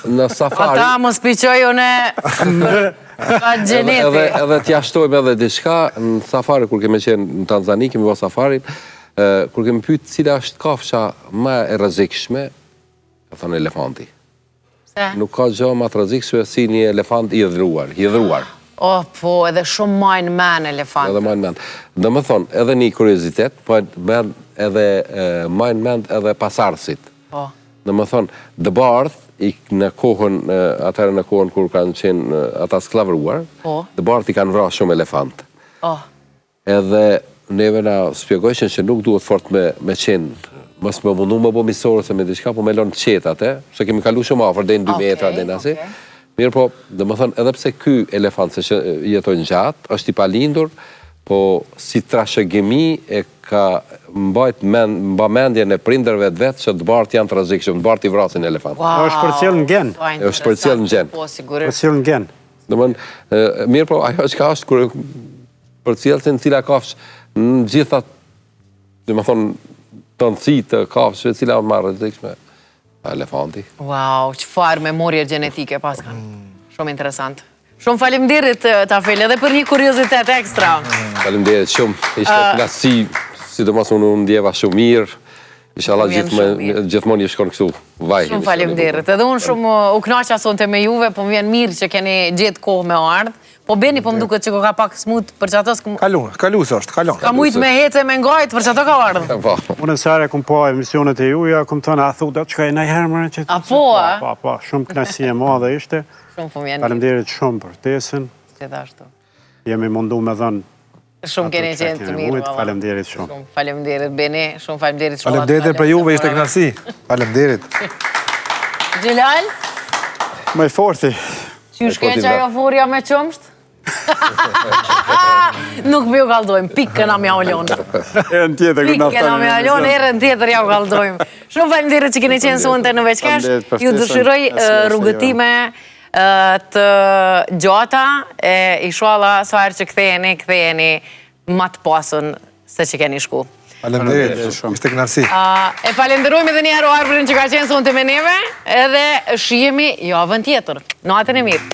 Në safari... Ata më spiqoj une... Ka gjeneti. Edhe t'ja shtojmë edhe diçka, në safari, kur kemi qenë në Tanzani, kemi bërë safarin, kur kemi pyet cila është kafsha më e rrezikshme, ka thënë elefanti. Se? Nuk ka gjë më të rrezikshme si një elefant i dhruar. Po, edhe shumë majnë men elefant. Edhe majnë men. Dhe më thonë, edhe një kuriozitet, po majnë men edhe pasardhësit. Po. Dhe më thonë, dëbardh, në kohën, atërë në kohën kur kanë qenë ata sklavruar, dëbardh i kanë vrarë shumë elefant. Edhe neve na spjegojshin që nuk duhet fort me qenë, mos me mundu me bo misore se me diçka, po me lonë qetate, se kemi kalu shumë afer, dhe në 2 metra, dhe në asi. Mirë po, dhe më thënë, edhe pse ky elefant, se që jetojnë gjatë, është i palindur, po si trashëgimi e ka mba mendje në prindërve të vetë që dëbart janë të rrezikshëm, dëbart i vrasin elefant. është për cilë në gen. është për cilë në gen. Për cilë në gen. Mirë po, ajo që ka është kur për cilë se në cila kafsh në gjitha, dhe më thonë, të nësi të kafshve, cila më rrezikshme, elefanti. Wow, qëfar memorje genetike pas kanë. Shumë interesant. Shumë falemderit Tafel, edhe për një kuriozitet ekstra. Falemderit shumë, ishte knasi, sidomos unë ndjeva shumë mirë, inshallah gjithmonë i shkon kështu vaj. Shumë falemderit, edhe unë shumë u knaqa sonte me juve, po më vjen mirë që keni gjithë kohë me ardhë, po beni po më duket që ka pak smut për që atës... Kalus është, kalon. Ka mujtë me hece me ngajtë për që ato ka ardhë. Unë në sare kom po emisionet e juja, kom thënë, a thu, da që ka e najherë mërë që... A po, a? Po, shumë knasi e madhe ishte. Shumë po mjenë. Falemderit shumë për tesën. Gjithashtu. Jemi mundu me dhënë. Shumë keni qenë të mirë. Falemderit shumë. Falemderit, Beni. Shumë falemderit shumë. Falemderit për juve ishte knasi. Falemderit. Gjilal? Me forti. Qysh ke që ajo furja me qëmsht? Nuk me ju kaldojmë, pikën a me aulonë. Erën tjetër këtë Pikën a me aulonë, erën tjetër ja u kaldojmë. Shumë falemderit që keni qenë sonte në veçkesh. Ju dëshiroj rrugëtime të gjata, inshallah sa herë që ktheheni më të pasën se që keni shku. Falemderit, ishte knasi. E falenderojmë edhe një herë Arbërin që ka qenë sonte me neve, edhe shihemi javën tjetër. Natën e mirë.